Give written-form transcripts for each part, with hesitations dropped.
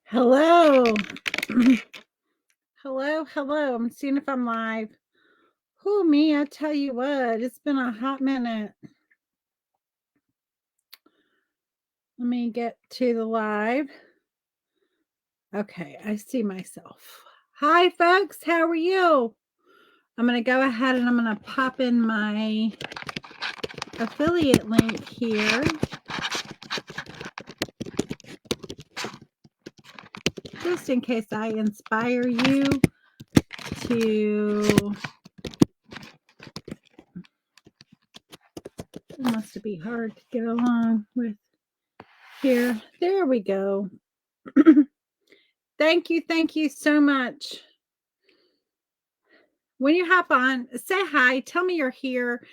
Hello. hello. I'm seeing if I'm live. Who me? I tell you what, it's been a hot minute. Let me get to the live. Okay, I see myself. Hi, folks. How are you? I'm going to go ahead and I'm going to pop in my affiliate link here. Just in case I inspire you to... It must be hard to get along with here. There we go. Thank you so much. When you hop on, say hi. Tell me you're here.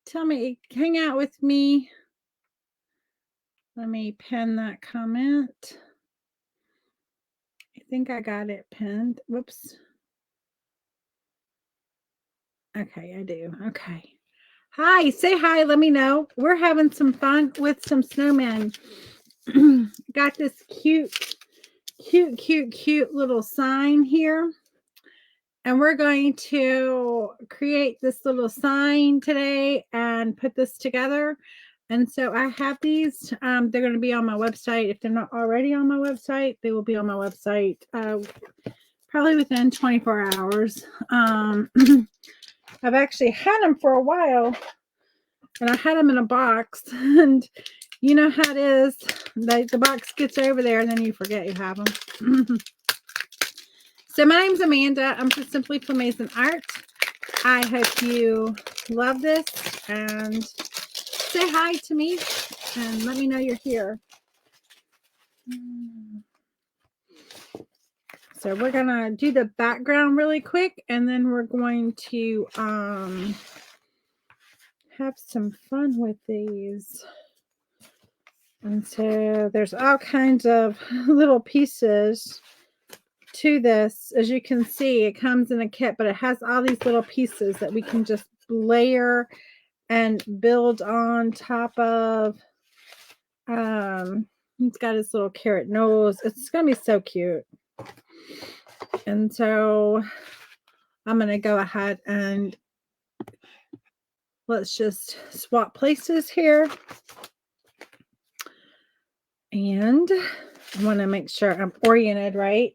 Tell me, hang out with me. Let me pin that comment. I think I got it pinned. Whoops. Okay, I do. Okay. Hi, say hi. Let me know. We're having some fun with some snowmen. Got this cute little sign here. And we're going to create this little sign today and put this together. And so I have these. They're going to be on my website. If they're not already on my website, they will be on my website probably within 24 hours. I've actually had them for a while. And I had them in a box. And you know how it is. The box gets over there and then you forget you have them. So my name's Amanda. I'm from Simply Flamazing Art. I hope you love this and say hi to me and let me know you're here. So we're gonna do the background really quick and then we're going to have some fun with these. And so there's all kinds of little pieces to this. As you can see, it comes in a kit, but it has all these little pieces that we can just layer and build on top of. He's got his little carrot nose. It's gonna be so cute. And so I'm gonna go ahead and let's just swap places here. And I want to make sure I'm oriented right.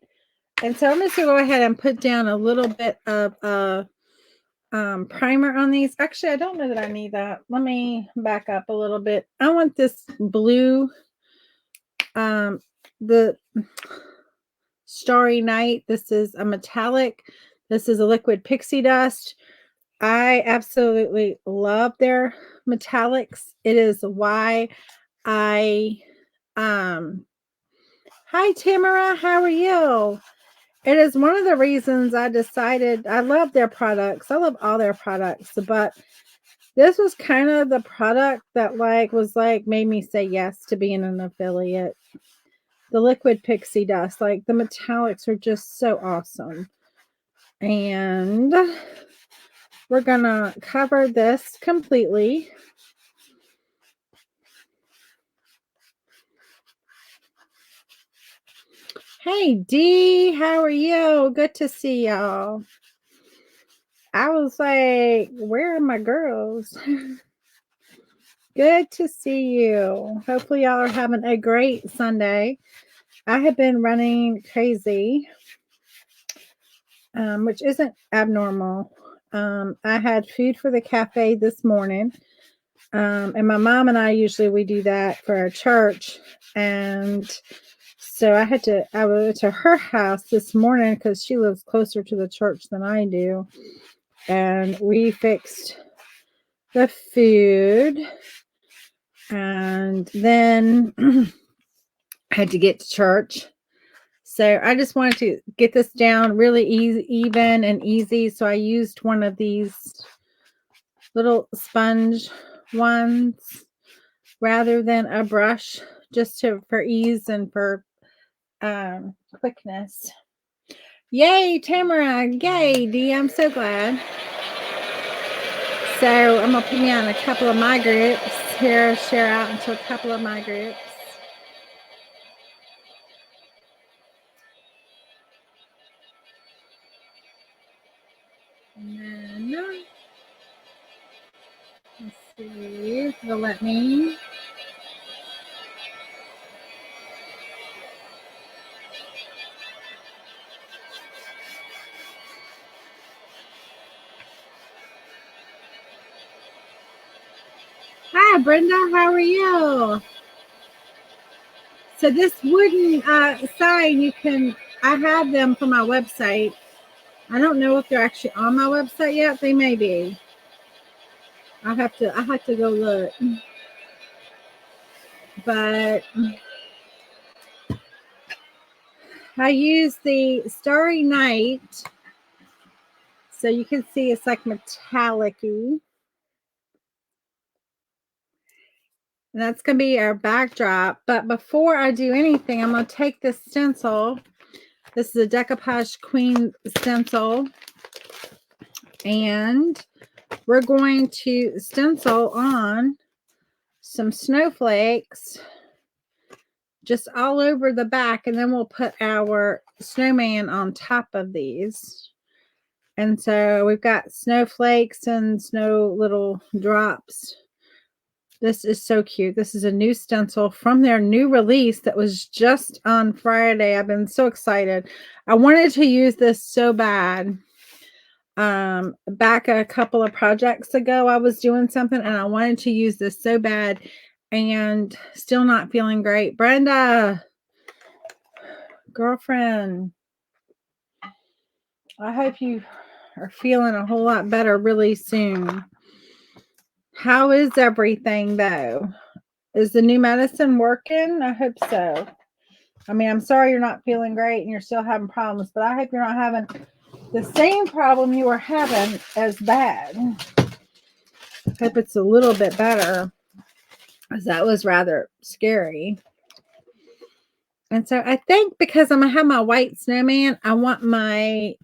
And so I'm just going to go ahead and put down a little bit of primer on these. Actually, I don't know that I need that. Let me back up a little bit. I want this blue, the Starry Night. This is a metallic. This is a liquid pixie dust. I absolutely love their metallics. It is why I hi Tamara, how are you? It is one of the reasons I decided I love their products. I love all their products, but this was kind of the product that made me say yes to being an affiliate. The liquid pixie dust, like the metallics are just so awesome. And we're gonna cover this completely. Hey Dee, how are you? Good to see y'all. I was like, where are my girls? Good to see you. Hopefully y'all are having a great Sunday. I have been running crazy, which isn't abnormal. I had food for the cafe this morning. And my mom and I we do that for our church. And so I went to her house this morning because she lives closer to the church than I do. And we fixed the food. And then I had to get to church. So I just wanted to get this down really even and easy. So I used one of these little sponge ones rather than a brush, just for ease and for quickness. Yay, Tamara. Yay, Dee. I'm so glad. So I'm going to put me on a couple of my groups here, share out into a couple of my groups. And then, let's see if it'll let me. Hi, Brenda. How are you? So this wooden sign, I have them for my website. I don't know if they're actually on my website yet. They may be. I have to go look. But I use the Starry Night, so you can see it's like metallic-y. And that's going to be our backdrop. But before I do anything, I'm going to take this stencil. This is a Decoupage Queen stencil. And we're going to stencil on some snowflakes just all over the back. And then we'll put our snowman on top of these. And so we've got snowflakes and snow little drops. This is so cute. This is a new stencil from their new release that was just on Friday. I've been so excited. I wanted to use this so bad. Back a couple of projects ago, I was doing something and I wanted to use this so bad and still not feeling great. Brenda, girlfriend, I hope you are feeling a whole lot better really soon. How is everything though? Is the new medicine working? I hope so. I mean, I'm sorry you're not feeling great and you're still having problems, but I hope you're not having the same problem you were having as bad. I hope it's a little bit better, because that was rather scary. And so I think because I'm going to have my white snowman, I want my,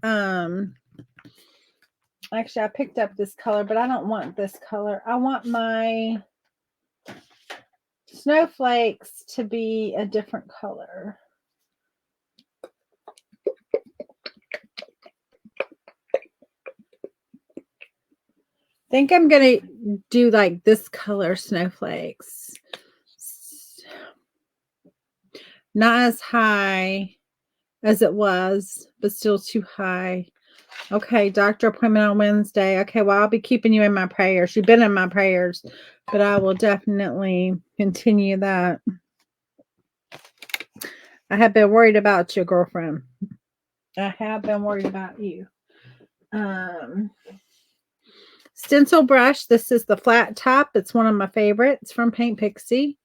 actually I picked up this color, but I don't want this color. I want my snowflakes to be a different color. I think I'm going to do like this color snowflakes. Not as high as it was, but still too high. Okay, doctor appointment on Wednesday. Okay, well, I'll be keeping you in my prayers. You've been in my prayers, but I will definitely continue that. I have been worried about you, girlfriend. I have been worried about you. Stencil brush. This is the flat top. It's one of my favorites from Paint Pixie.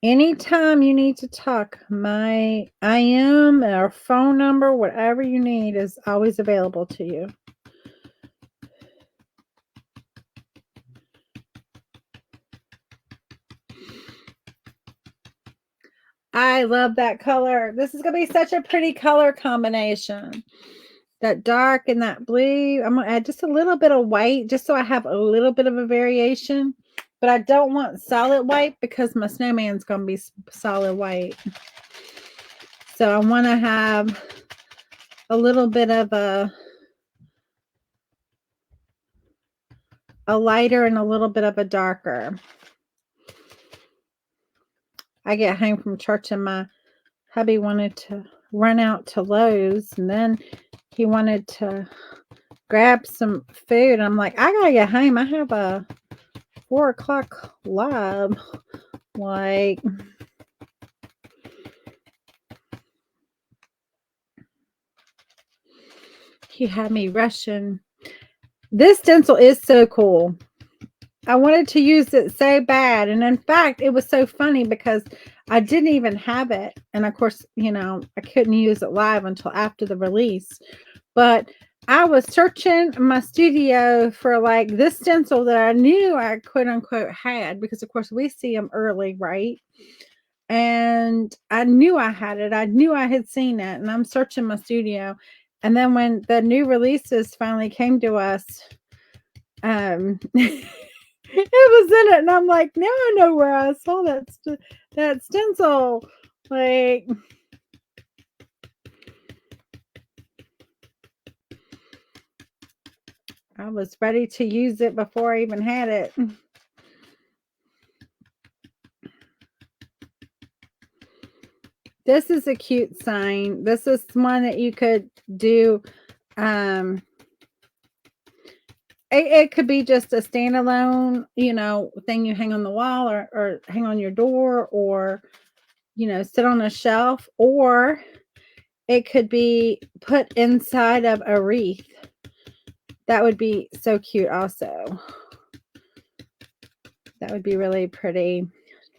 Anytime you need to talk, my IM or phone number, whatever you need, is always available to you. I love that color. This is going to be such a pretty color combination. That dark and that blue. I'm going to add just a little bit of white just so I have a little bit of a variation. But I don't want solid white because my snowman's going to be solid white. So I want to have a little bit of a lighter and a little bit of a darker. I get home from church and my hubby wanted to run out to Lowe's, and then he wanted to grab some food. I'm like, I gotta get home. I have a 4 o'clock lab. Like, he had me rushing. This stencil is so cool. I wanted to use it so bad. And in fact, it was so funny because I didn't even have it. And of course, you know, I couldn't use it live until after the release. But I was searching my studio for like this stencil that I knew I quote unquote had, because of course we see them early, right? And I knew I had it. I knew I had seen it. And I'm searching my studio. And then when the new releases finally came to us, It was in it, and I'm like, now I know where I saw that stencil. Like, I was ready to use it before I even had it. This is a cute sign. This is one that you could do. It could be just a standalone, thing you hang on the wall or hang on your door or, sit on a shelf, or it could be put inside of a wreath. That would be so cute also. That would be really pretty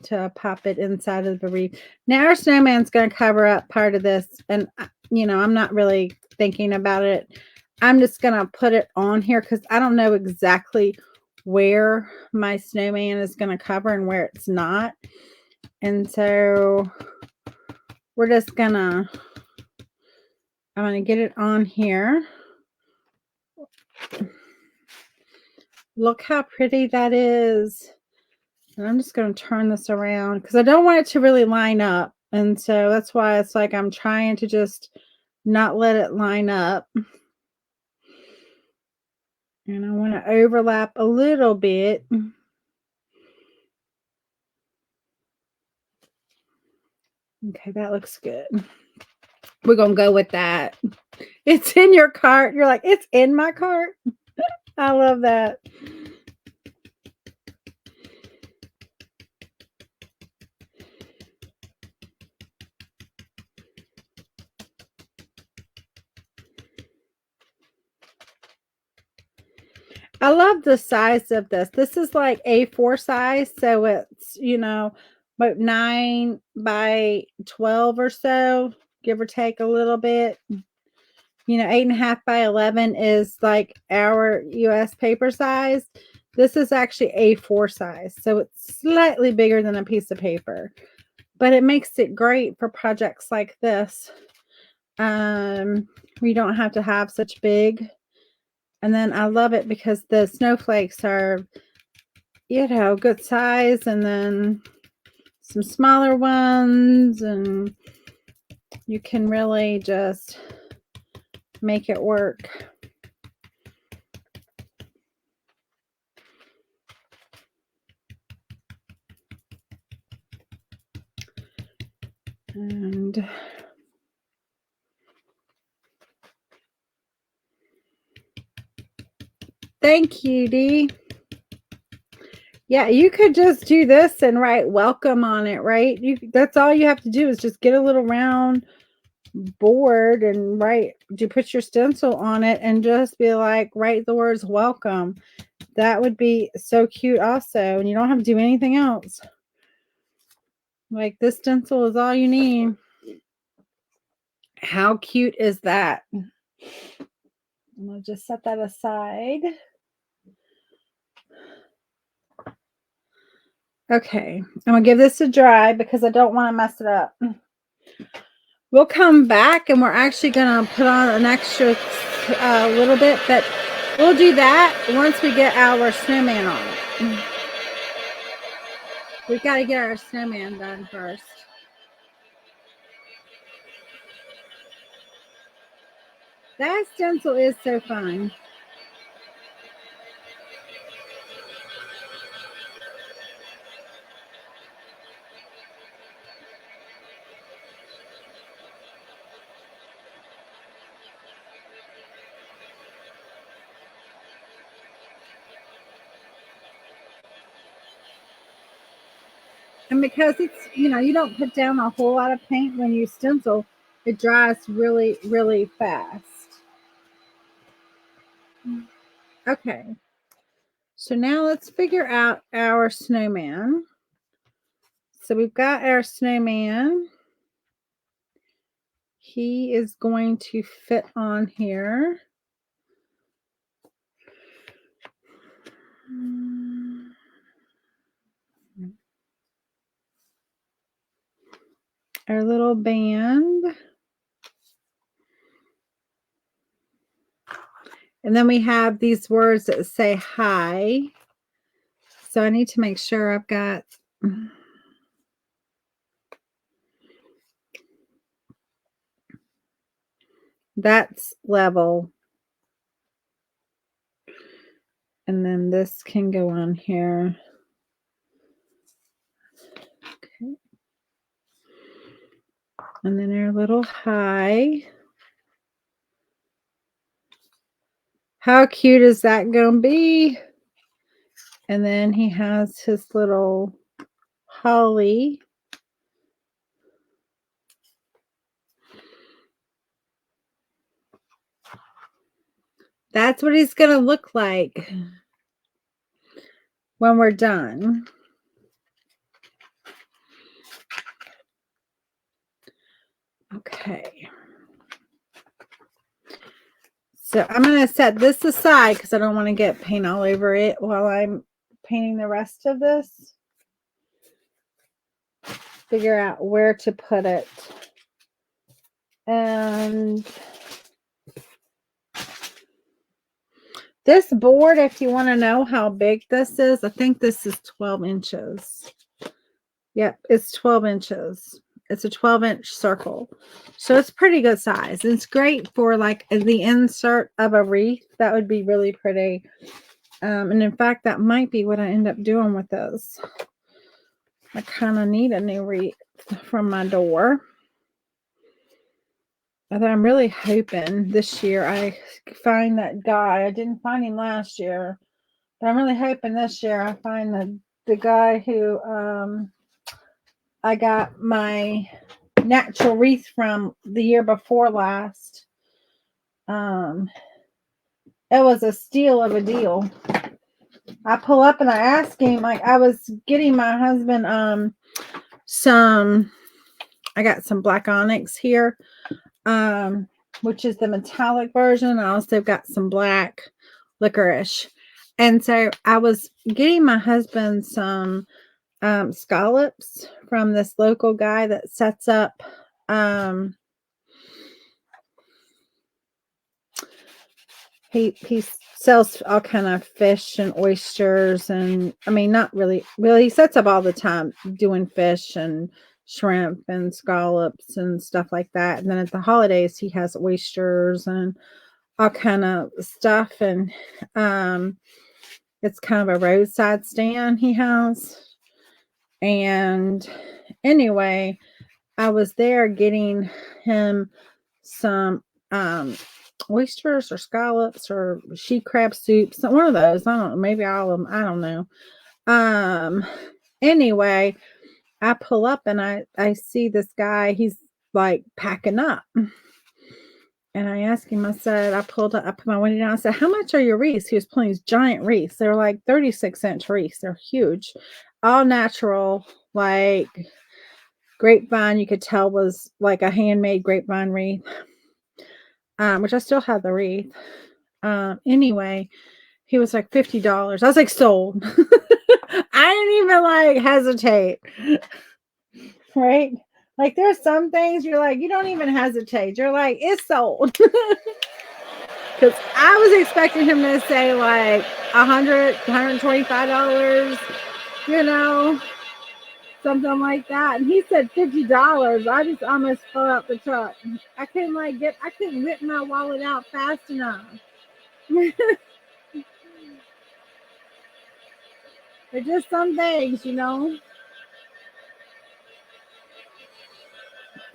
to pop it inside of the wreath. Now our snowman's going to cover up part of this, and I'm not really thinking about it. I'm just going to put it on here because I don't know exactly where my snowman is going to cover and where it's not. And so we're just I'm going to get it on here. Look how pretty that is. And I'm just going to turn this around because I don't want it to really line up. And so that's why it's like I'm trying to just not let it line up. And I want to overlap a little bit. Okay, that looks good. We're going to go with that. It's in your cart. You're like, it's in my cart. I love that. I love the size of this. This is like A4 size, so it's, about 9 by 12 or so, give or take a little bit. 8.5 by 11 is like our US paper size. This is actually A4 size, so it's slightly bigger than a piece of paper, but it makes it great for projects like this. We don't have to have such big. And then I love it because the snowflakes are, good size, and then some smaller ones, and you can really just make it work. And thank you, Dee. Yeah, you could just do this and write welcome on it, right? That's all you have to do is just get a little round board and put your stencil on it and just be like, write the words welcome. That would be so cute also, and you don't have to do anything else. Like, this stencil is all you need. How cute is that? I'm gonna just set that aside. Okay, I'm gonna give this a dry because I don't want to mess it up. We'll come back and we're actually gonna put on an extra little bit, but we'll do that once we get our snowman on. We've got to get our snowman done first. That stencil is so fun. And because it's, you don't put down a whole lot of paint when you stencil, it dries really, really fast. Okay. So now let's figure out our snowman. So we've got our snowman. He is going to fit on here. Our little band. And then we have these words that say hi. So I need to make sure I've got... That's level. And then this can go on here. Okay. And then our little hi. How cute is that going to be? And then he has his little holly. That's what he's going to look like when we're done. Okay. So I'm going to set this aside because I don't want to get paint all over it while I'm painting the rest of this. Figure out where to put it. And this board, if you want to know how big this is, I think this is 12 inches. Yep, it's 12 inches. It's a 12-inch circle. So it's pretty good size. It's great for like the insert of a wreath. That would be really pretty. And in fact, that might be what I end up doing with this. I kind of need a new wreath from my door. And I'm really hoping this year I find that guy. I didn't find him last year. But I'm really hoping this year I find the guy who I got my natural wreath from the year before last. It was a steal of a deal. I pull up and I ask him, like I was getting my husband I got some black onyx here, which is the metallic version. I also got some black licorice. And so I was getting my husband some scallops from this local guy that sets up he sells all kind of fish and oysters, and I mean not really he sets up all the time doing fish and shrimp and scallops and stuff like that. And then at the holidays he has oysters and all kind of stuff. And it's kind of a roadside stand he has. And anyway, I was there getting him some oysters or scallops or she crab soups, one of those. I don't know, maybe all of them, I don't know. Anyway, I pull up and I see this guy, he's like packing up. And I asked him, I said, I put my window down. I said, how much are your wreaths? He was pulling these giant wreaths. They're like 36-inch wreaths. They're huge. All natural, like grapevine. You could tell was like a handmade grapevine wreath, which I still have the wreath. Anyway, he was like $50. I was like, sold. I didn't even like hesitate. Right? Like there's some things you're like, you don't even hesitate. You're like, it's sold. Because I was expecting him to say like $100, $125, you know, something like that. And he said $50. I just almost fell out the truck. I couldn't whip my wallet out fast enough. There's just some things, you know.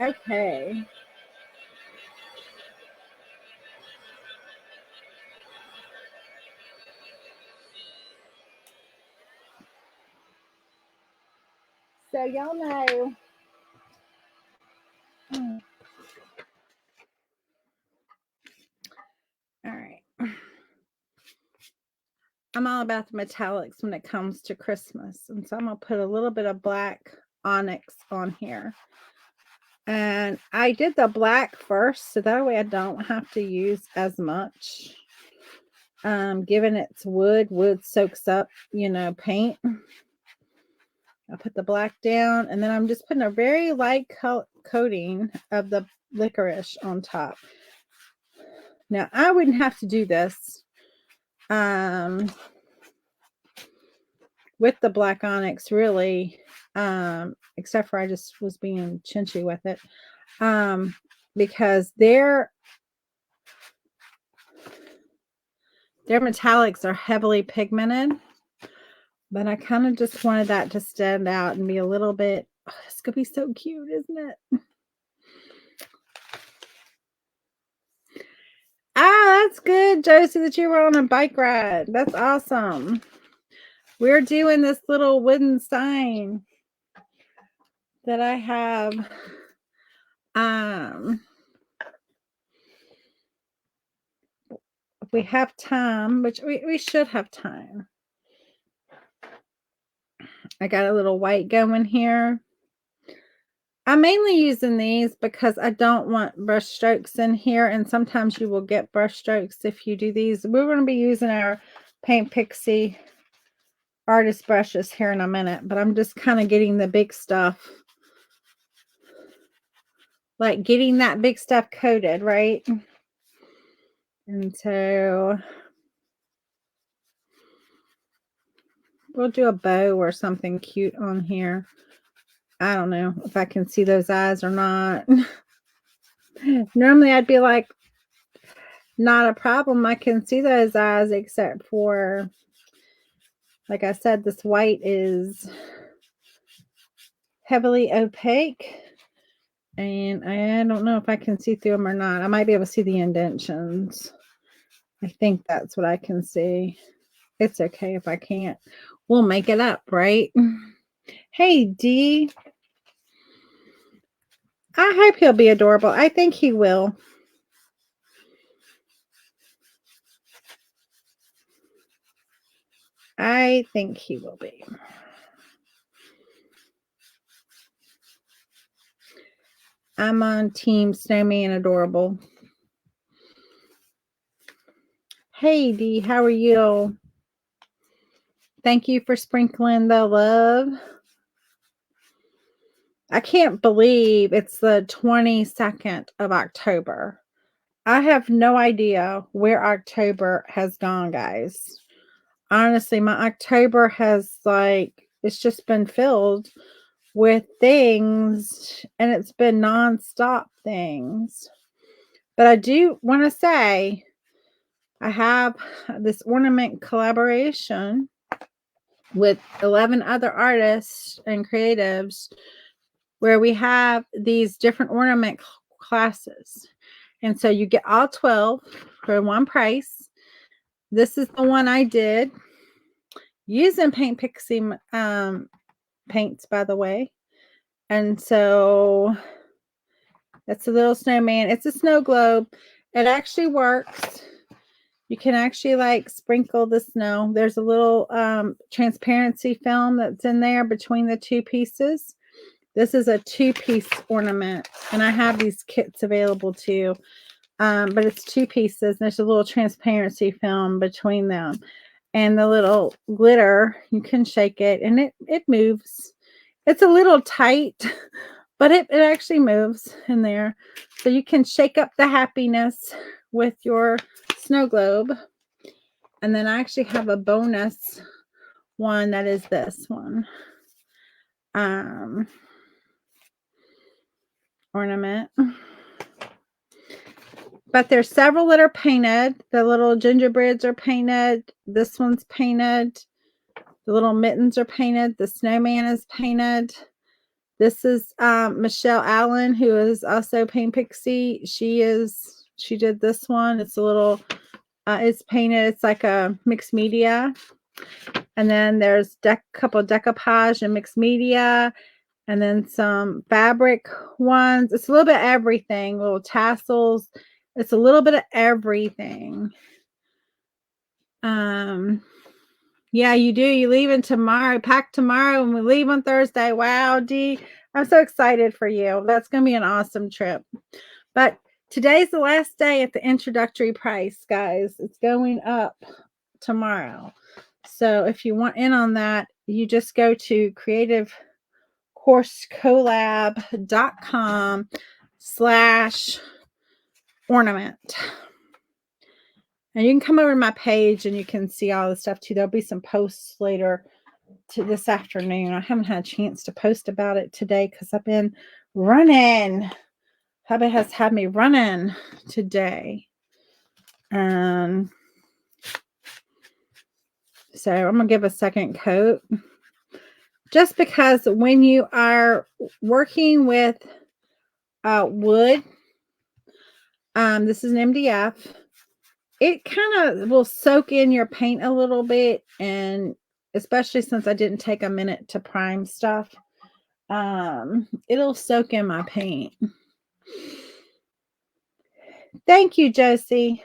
Okay. So y'all know. All right. I'm all about the metallics when it comes to Christmas. And so I'm going to put a little bit of black onyx on here. And I did the black first, so that way I don't have to use as much. Given it's wood soaks up, you know, paint. I'll put the black down, and then I'm just putting a very light coating of the licorice on top. Now, I wouldn't have to do this with the black onyx, really, except for I just was being chinchy with it, because their metallics are heavily pigmented, but I kind of just wanted that to stand out and be a little bit, oh, it's gonna be so cute, isn't it? Ah, that's good, Josie, that you were on a bike ride. That's awesome. We're doing this little wooden sign that I have. If we have time, which we should have time. I got a little white going here. I'm mainly using these because I don't want brush strokes in here, and sometimes you will get brush strokes if you do these. We're going to be using our Paint Pixie artist brushes here in a minute, but I'm just kind of getting the big stuff, like getting that big stuff coated, right? And so we'll do a bow or something cute on here. I don't know if I can see those eyes or not. Normally I'd be like, not a problem. I can see those eyes, except for, like I said, this white is heavily opaque. And I don't know if I can see through them or not. I might be able to see the indentions. I think that's what I can see. It's okay if I can't. We'll make it up, right? Hey, D. I hope he'll be adorable. I think he will. I think he will be. I'm on Team Snowman Adorable. Hey, D, how are you? Thank you for sprinkling the love. I can't believe it's the 22nd of October. I have no idea where October has gone, guys. Honestly, my October has, like, it's just been filled with things, and it's been nonstop things. But I do want to say I have this ornament collaboration with 11 other artists and creatives where we have these different ornament classes. And so you get all 12 for one price. This is the one I did using Paint Pixie paints, by the way. And so it's a little snowman. It's a snow globe. It actually works. You can actually like sprinkle the snow. There's a little transparency film that's in there between the two pieces. This is a 2-piece ornament, and I have these kits available too. But it's 2 pieces. There's a little transparency film between them, and the little glitter, you can shake it, and it moves. It's a little tight, but it actually moves in there. So you can shake up the happiness with your snow globe. And then I actually have a bonus one that is this one. Ornament. But there's several that are painted. The little gingerbreads are painted. This one's painted. The little mittens are painted. The snowman is painted. This is Michelle Allen, who is also Paint Pixie. She did this one. It's a little, it's painted. It's like a mixed media. And then there's couple decoupage and mixed media. And then some fabric ones. It's a little bit of everything. Little tassels. It's a little bit of everything. Yeah, you do. You leave in tomorrow. Pack tomorrow, and we leave on Thursday. Wow, Dee. I'm so excited for you. That's going to be an awesome trip. But today's the last day at the introductory price, guys. It's going up tomorrow. So if you want in on that, you just go to creativecoursecollab.com/ornament. And you can come over to my page and you can see all the stuff too. There'll be some posts later to this afternoon. I haven't had a chance to post about it today because I've been running. Hubby has had me running today. So I'm going to give a second coat. Just because when you are working with wood, this is an MDF, it kind of will soak in your paint a little bit, and especially since I didn't take a minute to prime stuff, it'll soak in my paint. Thank you, Josie.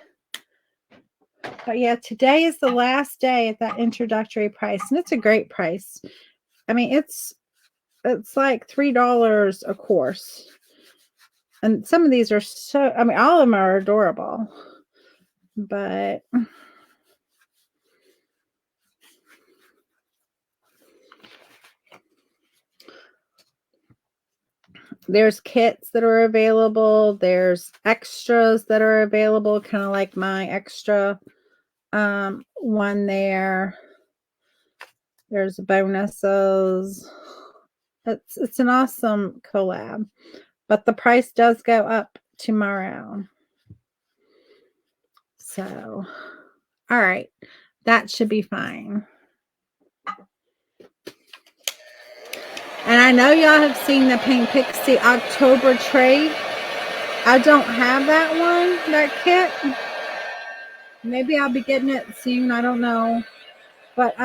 But yeah, today is the last day at that introductory price, and it's a great price. I mean, it's like $3 a course. And some of these are so, I mean, all of them are adorable. But there's kits that are available. There's extras that are available, kind of like my extra one there. There's bonuses. It's an awesome collab. But the price does go up tomorrow. So, all right. That should be fine. And I know y'all have seen the Paint Pixie October trade. I don't have that one, that kit. Maybe I'll be getting it soon. I don't know. But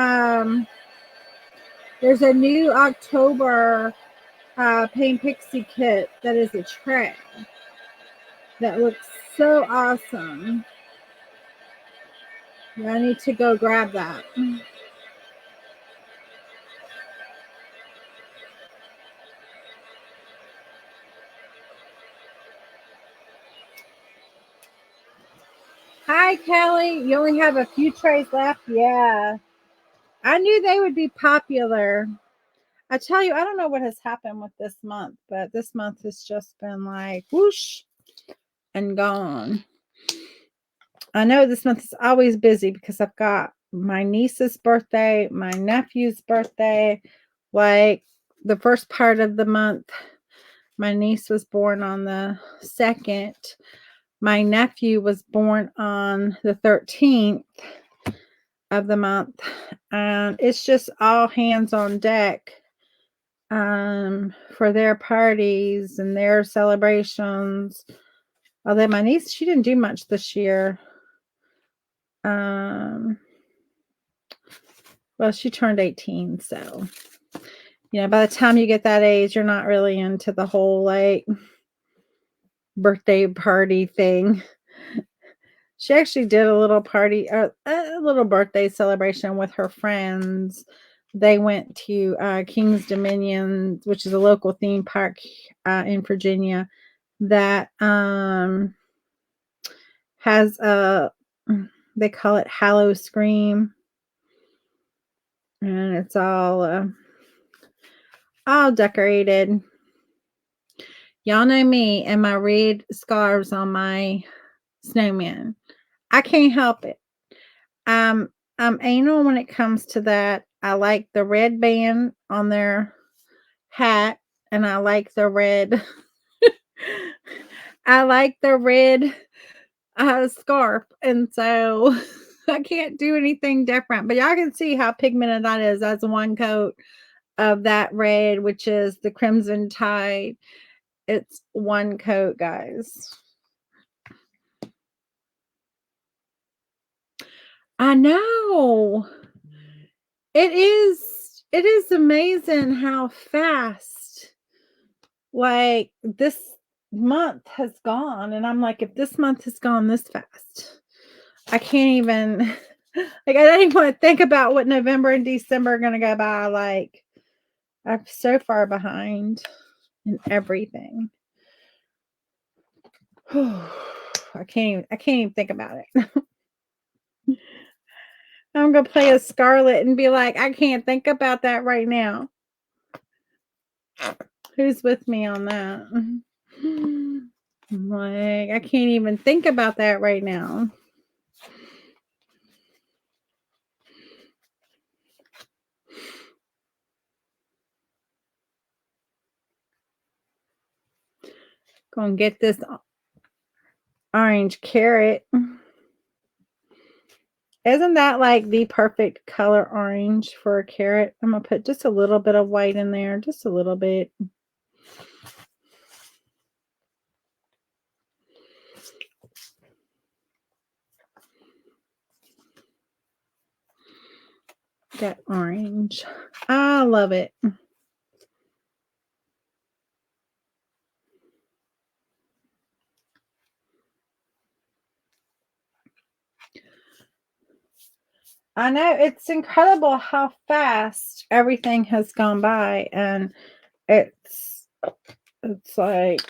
there's a new October Paint Pixie kit that is a tray that looks so awesome. I need to go grab that. Hi, Kelly. You only have a few trays left? Yeah. I knew they would be popular. I tell you, I don't know what has happened with this month, but this month has just been like whoosh and gone. I know this month is always busy because I've got my niece's birthday, my nephew's birthday. Like the first part of the month, my niece was born on the 2nd. My nephew was born on the 13th of the month. And it's just all hands on deck for their parties and their celebrations. Although my niece, she didn't do much this year. Well, she turned 18, so by the time you get that age, you're not really into the whole like birthday party thing. She actually did a little party, a little birthday celebration with her friends. They went to King's Dominion, which is a local theme park in Virginia that has they call it Hallow Scream, and it's all decorated. Y'all know me and my red scarves on my snowman. I can't help it. I'm anal when it comes to that. I like the red band on their hat, and I like the red I like the red scarf, and so I can't do anything different. But y'all can see how pigmented that is. That's one coat of that red, which is the Crimson Tide. It's one coat, guys. I know. It is amazing how fast like this month has gone, and I'm like, if this month has gone this fast, I can't even like I don't even want to think about what November and December are gonna go by. Like I'm so far behind in everything. I can't even think about it. I'm gonna play a Scarlet and be like, I can't think about that right now. Who's with me on that? Like, I can't even think about that right now. Gonna get this orange carrot. Isn't that like the perfect color orange for a carrot? I'm gonna put just a little bit of white in there, just a little bit. That orange. I love it. I know, it's incredible how fast everything has gone by, and it's like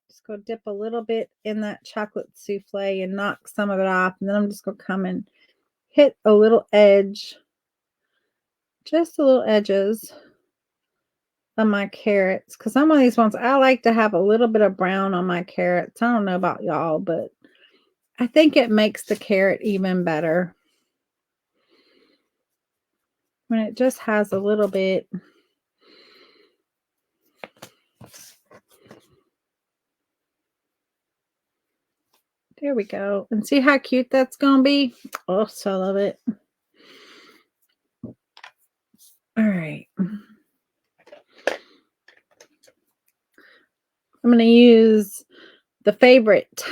just go dip a little bit in that chocolate souffle and knock some of it off, and then I'm just gonna come and hit a little edge, just the little edges of my carrots, because some of these ones I like to have a little bit of brown on my carrots. I don't know about y'all, but I think it makes the carrot even better when it just has a little bit. There we go. And see how cute that's going to be? Oh, so I love it. All right. I'm going to use the favorite,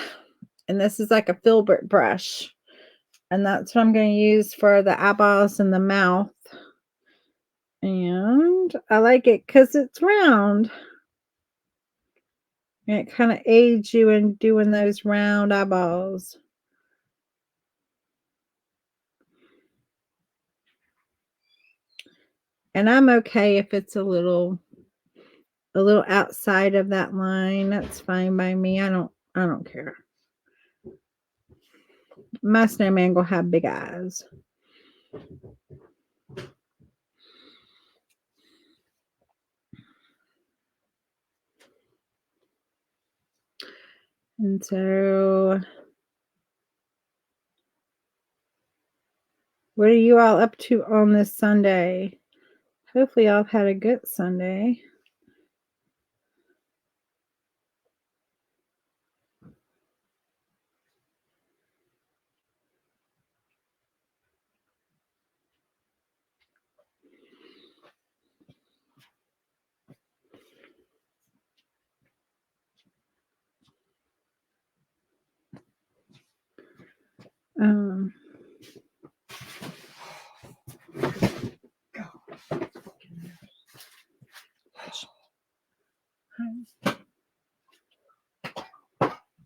and this is like a filbert brush. And that's what I'm going to use for the eyeballs and the mouth. And I like it because it's round. And it kind of aids you in doing those round eyeballs. And I'm okay if it's a little outside of that line. That's fine by me. I don't care. My snowman gonna have big eyes. And so, what are you all up to on this Sunday? Hopefully y'all have had a good Sunday.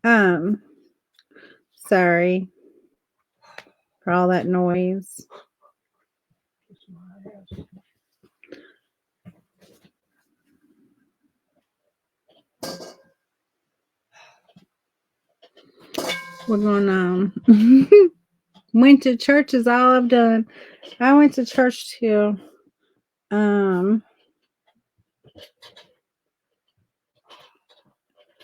Um, sorry for all that noise. We're going went to church is all I've done. I went to church too.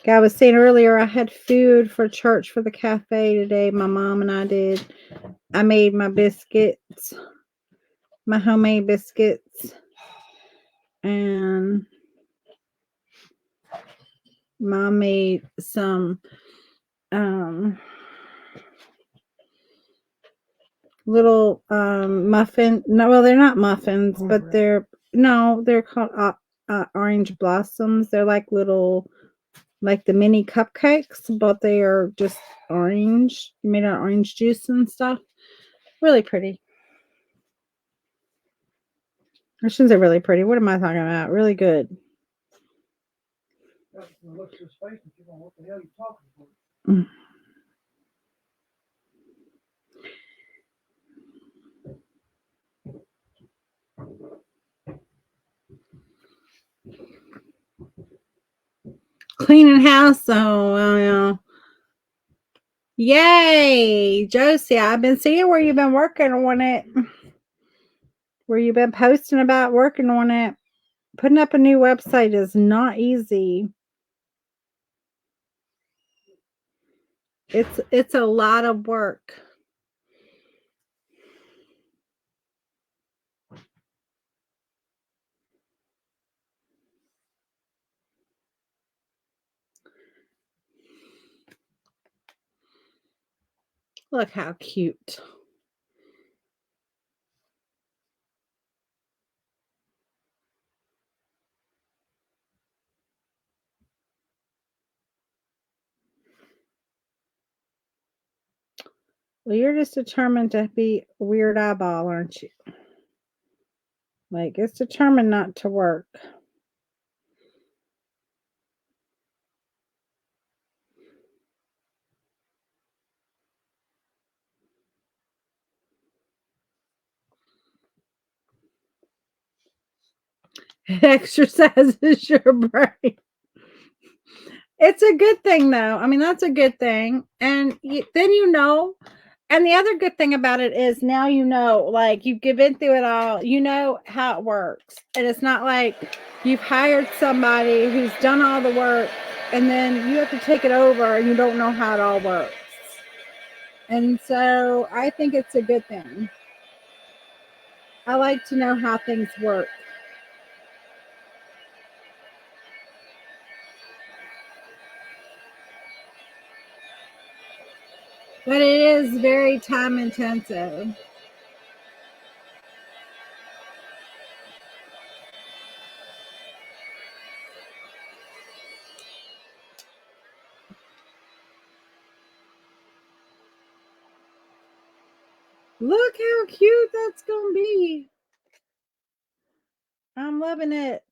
I was saying earlier, I had food for church for the cafe today. My mom and I did. I made my biscuits, my homemade biscuits, and Mom made some little muffin. No, well, they're not muffins, but they're called orange blossoms. They're like little, like the mini cupcakes, but they are just orange, made out of orange juice and stuff. Really pretty. I shouldn't say really pretty. What am I talking about? Really good. Mm. cleaning house. So, yay, Josie! I've been seeing where you've been working on it. Where you've been posting about working on it. Putting up a new website is not easy. It's a lot of work. Look how cute. Well, you're just determined to be a weird eyeball, aren't you? Like, it's determined not to work. It exercises your brain. It's a good thing, though. I mean, that's a good thing. And then and the other good thing about it is now like you've been through it all, you know how it works. And it's not like you've hired somebody who's done all the work and then you have to take it over and you don't know how it all works. And so I think it's a good thing. I like to know how things work. But it is very time intensive. Look how cute that's going to be. I'm loving it.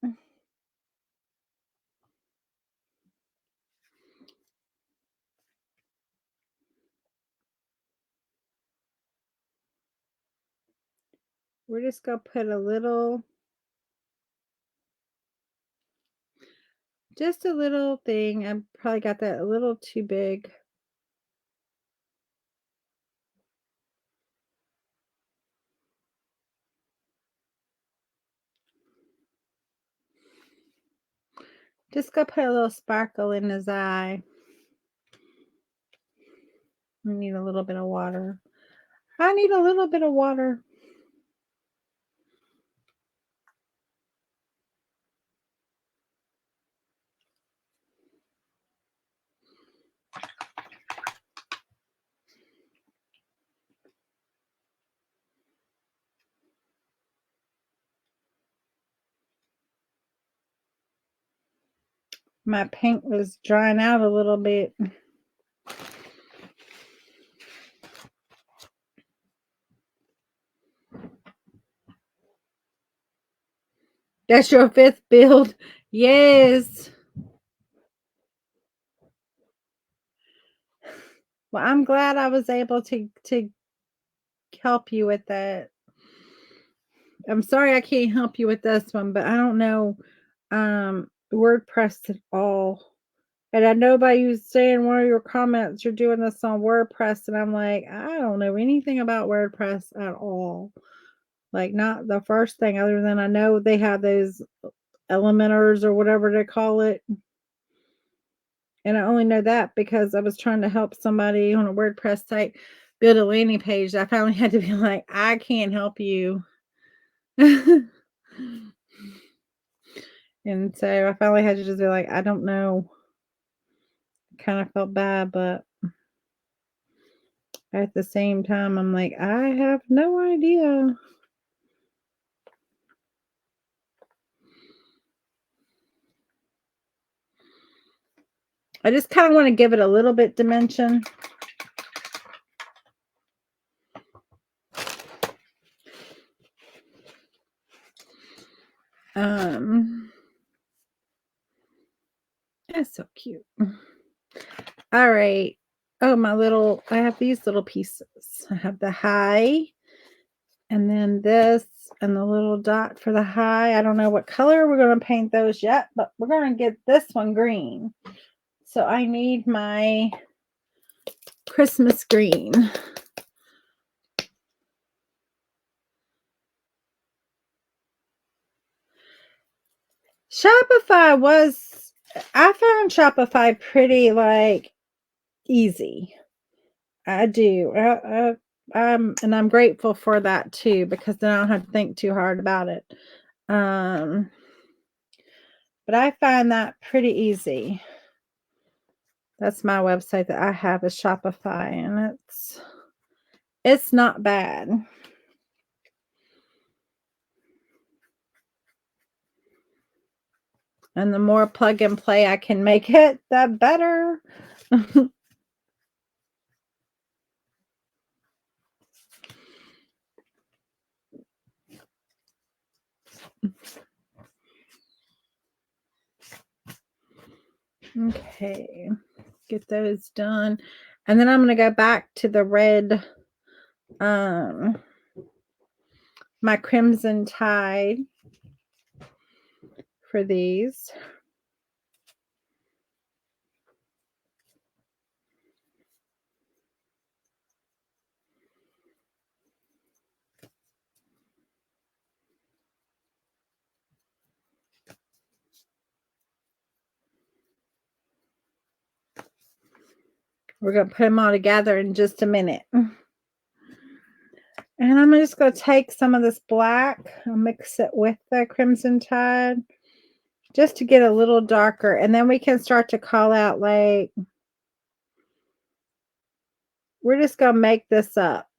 We're just going to put just a little thing. I probably got that a little too big. Just go put a little sparkle in his eye. I need a little bit of water. I need a little bit of water. My paint was drying out a little bit. That's your 5th build? Yes. Well, I'm glad I was able to help you with that. I'm sorry I can't help you with this one, but I don't know WordPress at all. And I know by you saying one of your comments you're doing this on WordPress, and I'm like, I don't know anything about WordPress at all. Like, not the first thing, other than I know they have those elementors or whatever they call it. And I only know that because I was trying to help somebody on a WordPress site build a landing page. I finally had to be like, I can't help you. And so I finally had to just be like, I don't know. Kind of felt bad, but at the same time, I'm like, I have no idea. I just kind of want to give it a little bit dimension. That's so cute. All right. Oh, I have these little pieces. I have the high, and then this, and the little dot for the high. I don't know what color we're going to paint those yet, but we're going to get this one green. So I need my Christmas green. I found Shopify pretty like easy. I do. And I'm grateful for that too, because then I don't have to think too hard about it. But I find that pretty easy. That's my website that I have is Shopify, and it's not bad. And the more plug and play I can make it, the better. Okay, get those done. And then I'm going to go back to the red, my Crimson Tide for these. We're going to put them all together in just a minute. And I'm just going to take some of this black and mix it with the Crimson Tide just to get a little darker. And then we can start to call out, like, we're just going to make this up,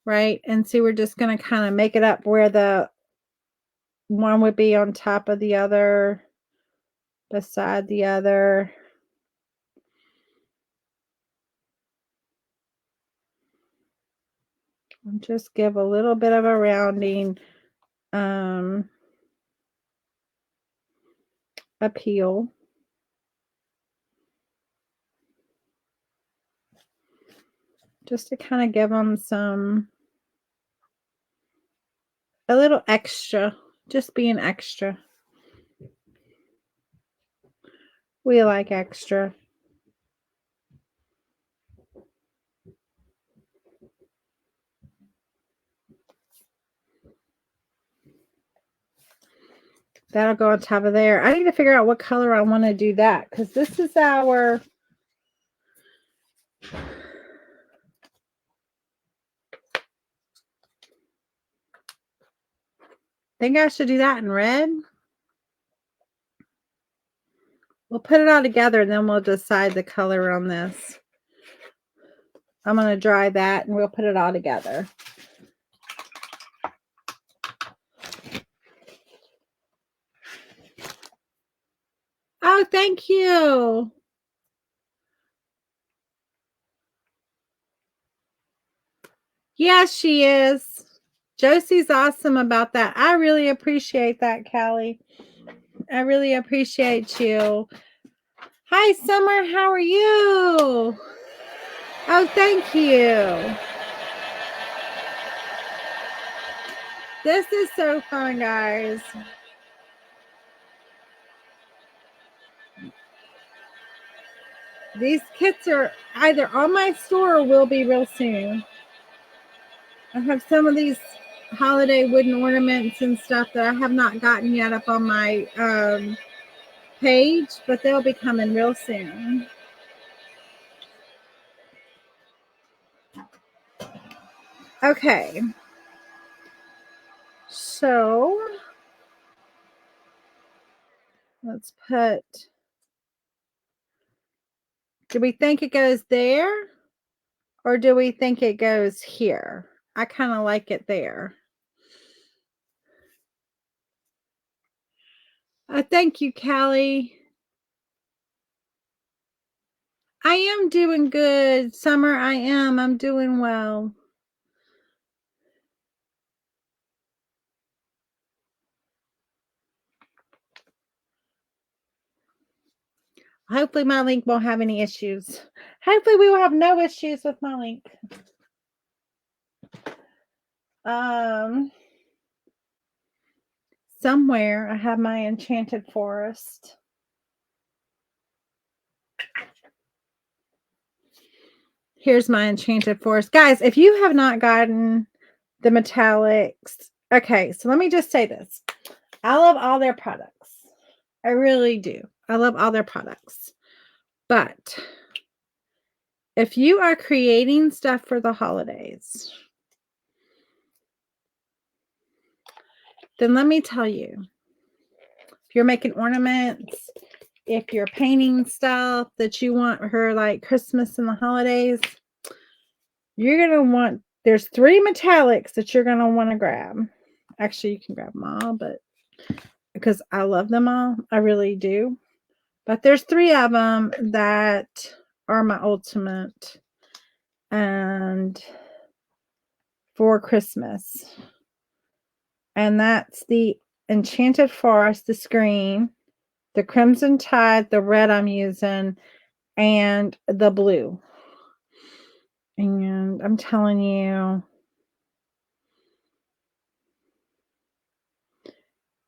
right? And see, we're just going to kind of make it up where the one would be on top of the other, beside the other. And just give a little bit of a rounding appeal. Just to kind of give them a little extra, just being extra. We like extra. That'll go on top of there. I need to figure out what color I want to do that, because this is our think I should do that in red. We'll put it all together and then we'll decide the color on this. I'm going to dry that and we'll put it all together. Oh, thank you. Yes, she is. Josie's awesome about that. I really appreciate that, Callie. I really appreciate you. Hi, Summer. How are you? Oh, thank you. This is so fun, guys. These kits are either on my store or will be real soon. I have some of these holiday wooden ornaments and stuff that I have not gotten yet up on my page, but they'll be coming real soon. Okay. So let's put, do we think it goes there or do we think it goes here? I kind of like it there. Thank you, Callie. I am doing good. Summer, I am. I'm doing well. Hopefully my link won't have any issues. Hopefully we will have no issues with my link. Somewhere I have my enchanted forest. Here's my Enchanted Forest. Guys, if you have not gotten the metallics, okay, so let me just say this. I love all their products. I really do. I love all their products. But if you are creating stuff for the holidays, then let me tell you, if you're making ornaments, if you're painting stuff that you want her like Christmas and the holidays, you're going to want, there's 3 metallics that you're going to want to grab. Actually, you can grab them all, but because I love them all, I really do. But there's 3 of them that are my ultimate and for Christmas. And that's the Enchanted Forest, the screen, the Crimson Tide, the red I'm using, and the blue. And I'm telling you,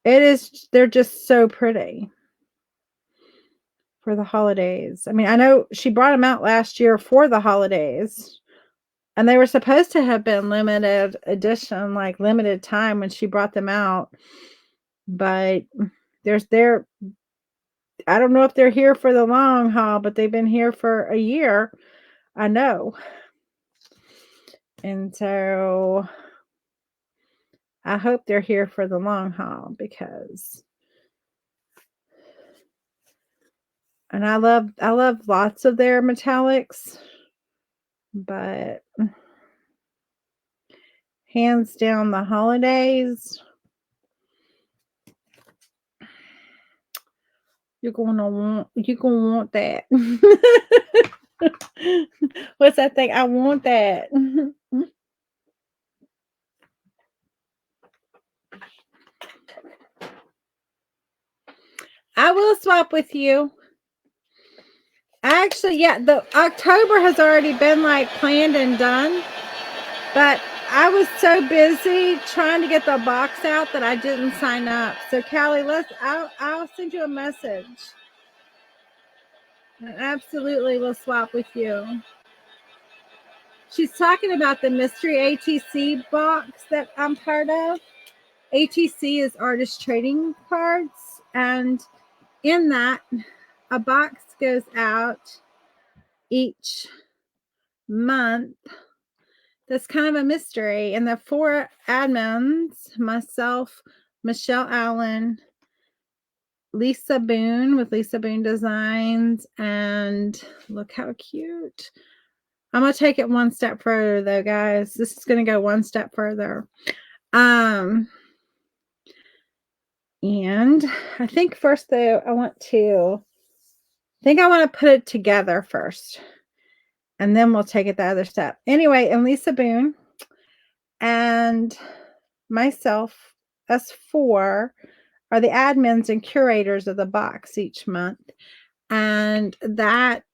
they're just so pretty for the holidays. I mean, I know she brought them out last year for the holidays, and they were supposed to have been limited edition, like limited time when she brought them out. But I don't know if they're here for the long haul, but they've been here for a year. I know. And so I hope they're here for the long haul because and I love lots of their metallics, but hands down the holidays, you're gonna want that. What's that thing? I want that. I will swap with you. Actually, yeah, the October has already been like planned and done, but I was so busy trying to get the box out that I didn't sign up. So Callie, I'll send you a message. I absolutely will swap with you. She's talking about the mystery ATC box that I'm part of. ATC is artist trading cards, and in that, a box goes out each month. That's kind of a mystery. And the 4 admins, myself, Michelle Allen, Lisa Boone with Lisa Boone Designs, and look how cute. I'm going to take it one step further though, guys. This is going to go one step further. And I think first though, I want to put it together first. And then we'll take it the other step. Anyway, and Lisa Boone and myself, us 4, are the admins and curators of the box each month. And that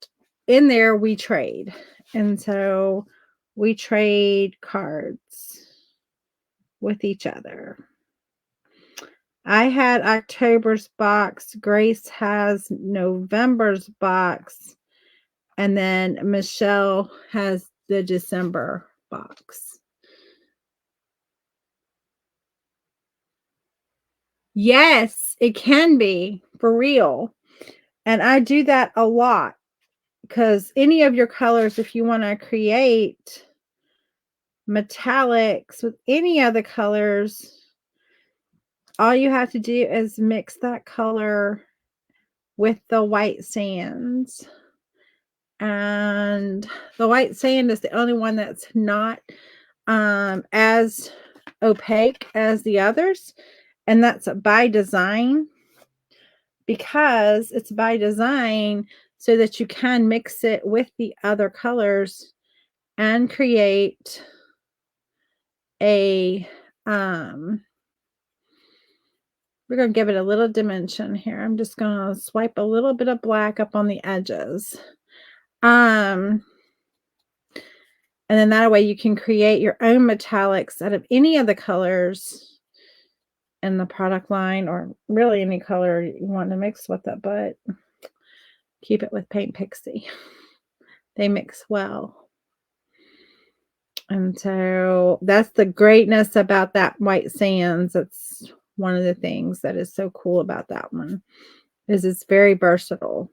in there we trade. And so we trade cards with each other. I had October's box. Grace has November's box. And then Michelle has the December box. Yes, it can be for real. And I do that a lot because any of your colors, if you want to create metallics with any of the colors, all you have to do is mix that color with the white sands. And the white sand is the only one that's not as opaque as the others. And that's by design, because it's by design so that you can mix it with the other colors and create a we're going to give it a little dimension here. I'm just going to swipe a little bit of black up on the edges. And then that way you can create your own metallics out of any of the colors in the product line, or really any color you want to mix with it. But keep it with Paint Pixie. They mix well. And so that's the greatness about that white sands. That's one of the things that is so cool about that one, is it's very versatile.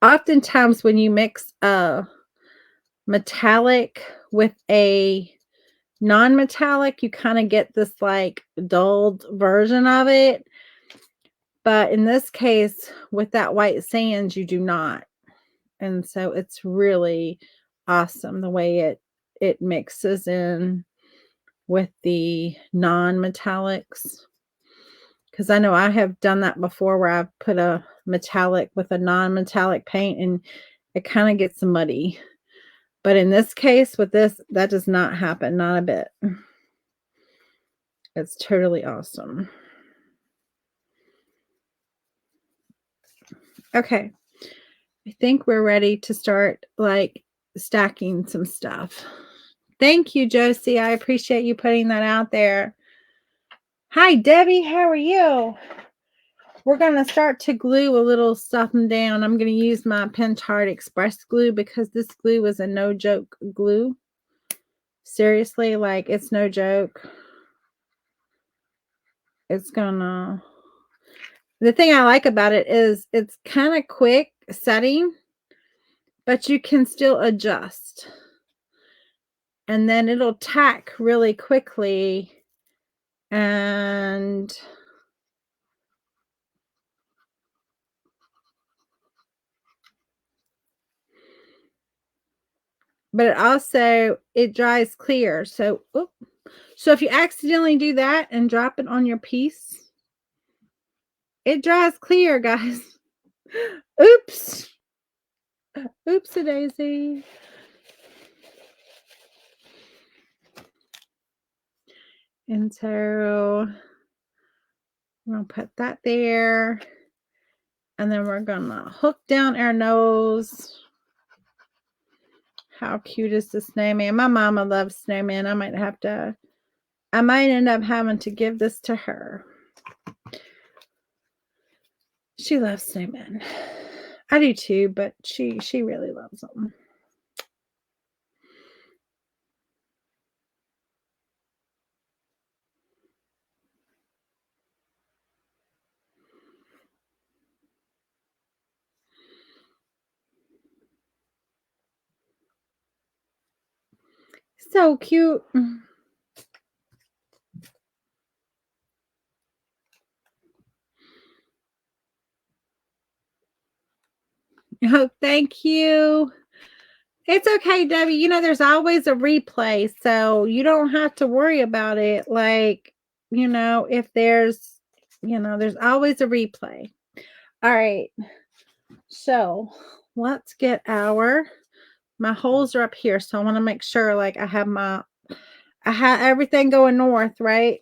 Oftentimes when you mix a metallic with a non-metallic, you kind of get this like dulled version of it. But in this case, with that white sands, you do not. And so it's really awesome the way it mixes in with the non-metallics. Because I know I have done that before where I've put a metallic with a non-metallic paint and it kind of gets muddy. But in this case, with this, that does not happen, not a bit. It's totally awesome. Okay. I think we're ready to start like stacking some stuff. Thank you, Josie. I appreciate you putting that out there. Hi, Debbie. How are you? We're going to start to glue a little something down. I'm going to use my Pentard Express glue because this glue is a no joke glue. Seriously, like it's no joke. It's gonna, the thing I like about it is it's kind of quick setting, but you can still adjust. And then it'll tack really quickly. And but it also, it dries clear. So, so if you accidentally do that and drop it on your piece, it dries clear, guys. Oops. Oopsie daisy. And so we're going to put that there. And then we're going to hook down our nose. How cute is the snowman? My mama loves snowman. I might end up having to give this to her. She loves snowmen. I do too, but she really loves them. So cute. Oh, thank you. It's okay, Debbie. You know, there's always a replay, so you don't have to worry about it. Like, you know, if there's, you know, there's always a replay. All right. So let's get my holes are up here. So I want to make sure like I have everything going north, right?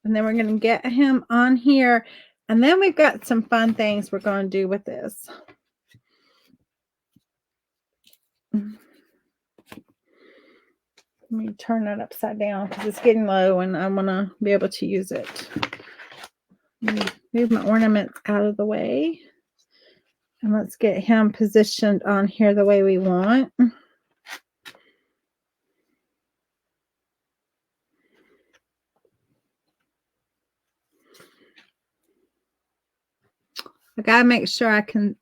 And then we're going to get him on here. And then we've got some fun things we're going to do with this. Let me turn that upside down because it's getting low and I want to be able to use it. Move my ornaments out of the way. And let's get him positioned on here the way we want. I gotta make sure I can.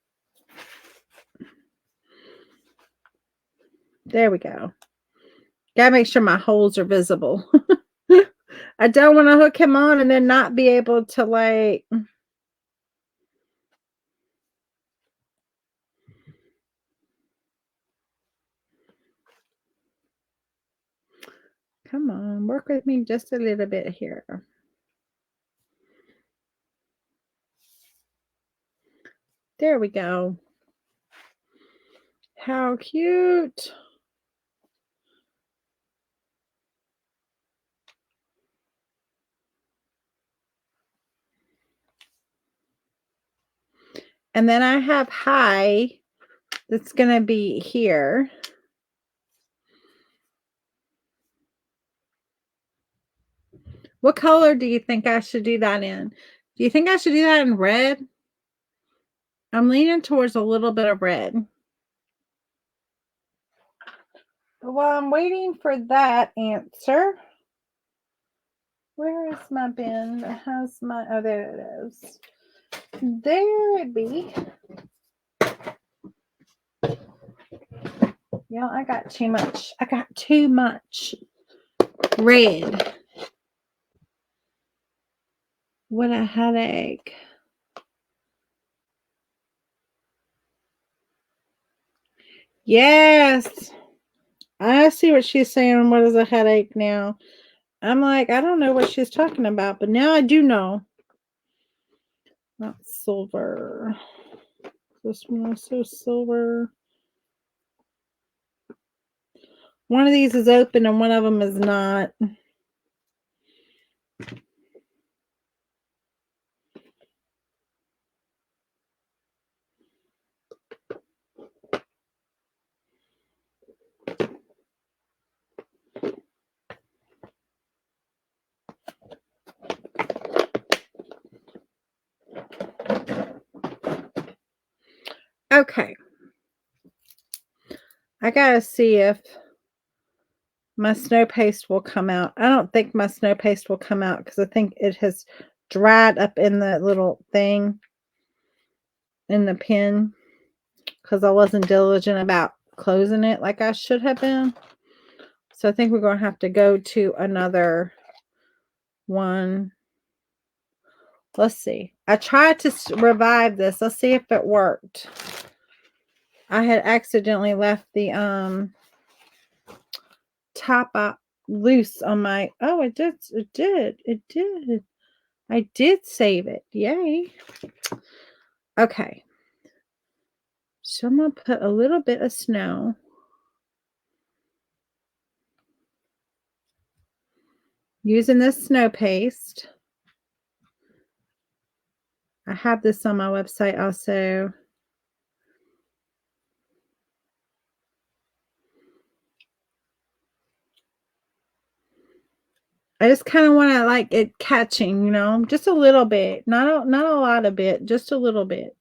There we go. Gotta make sure my holes are visible. I don't want to hook him on and then not be able to like. Come on, work with me just a little bit here. There we go. How cute. And then I have high that's going to be here. What color do you think I should do that in? Do you think I should do that in red? I'm leaning towards a little bit of red. While I'm waiting for that answer, where is my bin that has my, oh, there it is. There it be. Yeah, I got too much. I got too much red. What a headache. Yes. I see what she's saying. What is a headache now? I'm like, I don't know what she's talking about, but now I do know. Not silver. This one also silver. One of these is open and one of them is not. Okay. I gotta see if my snow paste will come out. I don't think my snow paste will come out because I think it has dried up in the little thing in the pen because I wasn't diligent about closing it like I should have been. So I think we're going to have to go to another one. Let's see. I tried to revive this. Let's see if it worked. I had accidentally left the top up loose on my, oh, it did. I did save it. Yay. Okay. So I'm going to put a little bit of snow. Using this snow paste. I have this on my website also. I just kind of want to like it catching, you know, just a little bit, not a lot of it, just a little bit.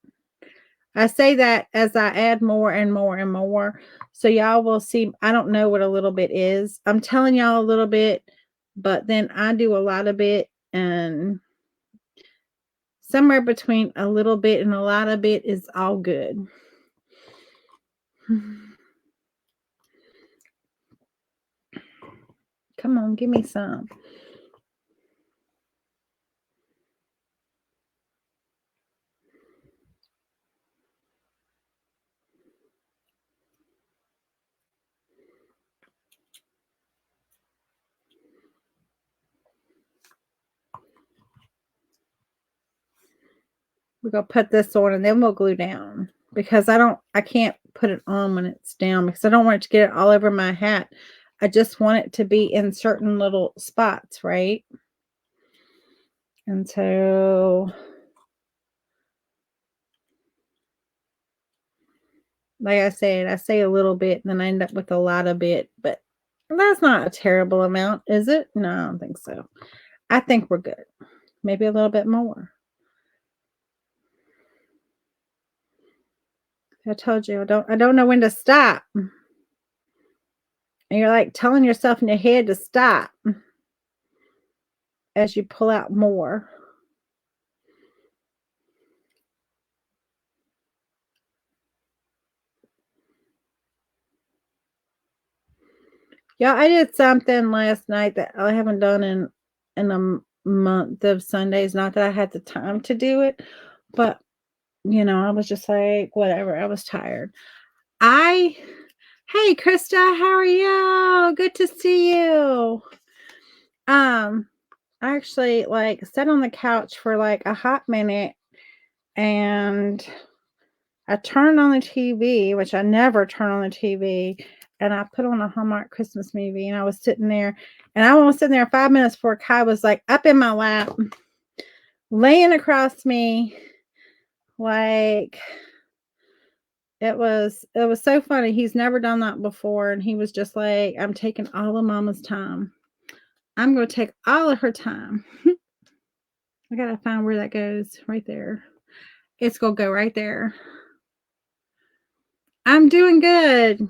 I say that as I add more and more and more. So y'all will see. I don't know what a little bit is. I'm telling y'all a little bit, but then I do a lot of it, and somewhere between a little bit and a lot of it is all good. Come on, give me some. We're going to put this on and then we'll glue down because I can't put it on when it's down because I don't want it to get it all over my hat. I just want it to be in certain little spots, right? And so, like I said, I say a little bit and then I end up with a lot of bit, but that's not a terrible amount, is it? No, I don't think so. I think we're good. Maybe a little bit more. I told you, I don't know when to stop. And you're like telling yourself in your head to stop as you pull out more. Yeah, I did something last night that I haven't done in a month of Sundays. Not that I had the time to do it, but you know, I was just like, whatever. I was tired. Hey, Krista, how are you? Good to see you. I actually like sat on the couch for like a hot minute and I turned on the TV, which I never turn on the TV, and I put on a Hallmark Christmas movie, and I was sitting there, and I was sitting there 5 minutes before Kai was like up in my lap, laying across me, like it was so funny. He's never done that before, and he was just like, I'm taking all of Mama's time. I'm going to take all of her time. I got to find where that goes. Right there. It's going to go right there. I'm doing good.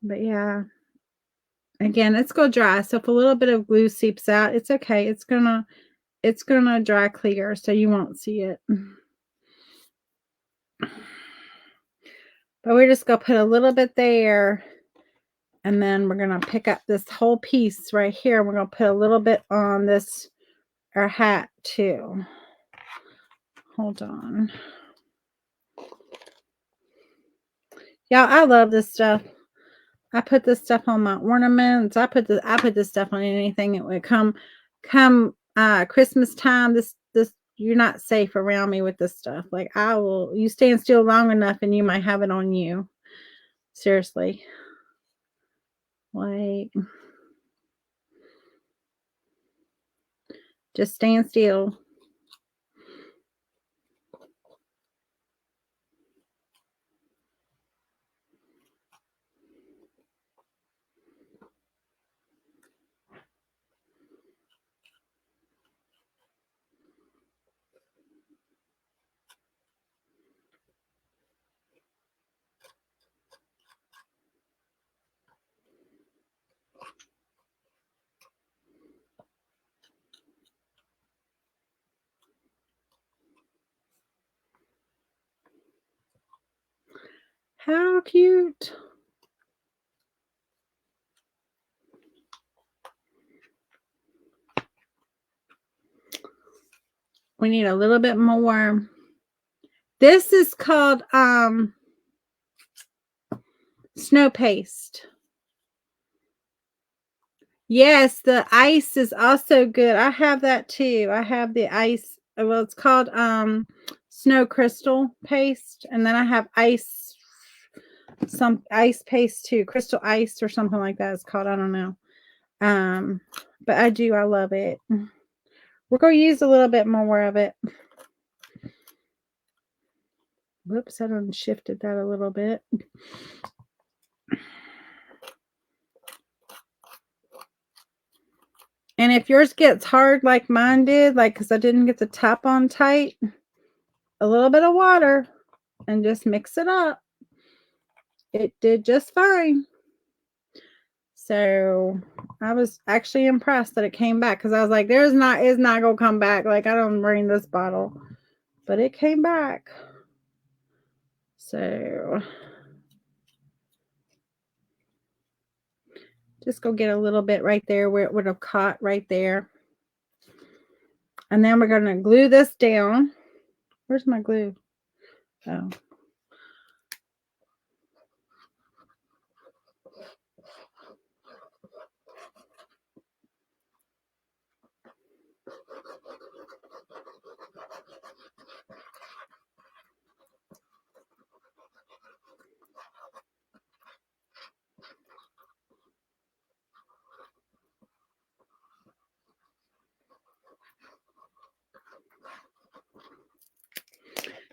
But yeah. Again, it's going to dry. So if a little bit of glue seeps out, it's okay. It's going to dry clear so you won't see it. But we're just going to put a little bit there. And then we're going to pick up this whole piece right here. We're going to put a little bit on this, our hat too. Hold on. Y'all, I love this stuff. I put this stuff on my ornaments. I put this stuff on anything. It would come Christmas time. This you're not safe around me with this stuff. Like you stand still long enough and you might have it on you. Seriously. Like just stand still. How cute. We need a little bit more. This is called snow paste. Yes, the ice is also good. I have that too. I have the ice. Well, it's called snow crystal paste, and then I have some ice paste too, crystal ice or something like that it's called. I don't know. But I love it. We're going to use a little bit more of it. Whoops, I done shifted that a little bit. And if yours gets hard like mine did, like because I didn't get the top on tight, a little bit of water and just mix it up. It did just fine. So I was actually impressed that it came back because I was like, it's not gonna come back. Like I don't bring this bottle, but it came back. So just go get a little bit right there where it would have caught right there. And then we're gonna glue this down. Where's my glue? Oh.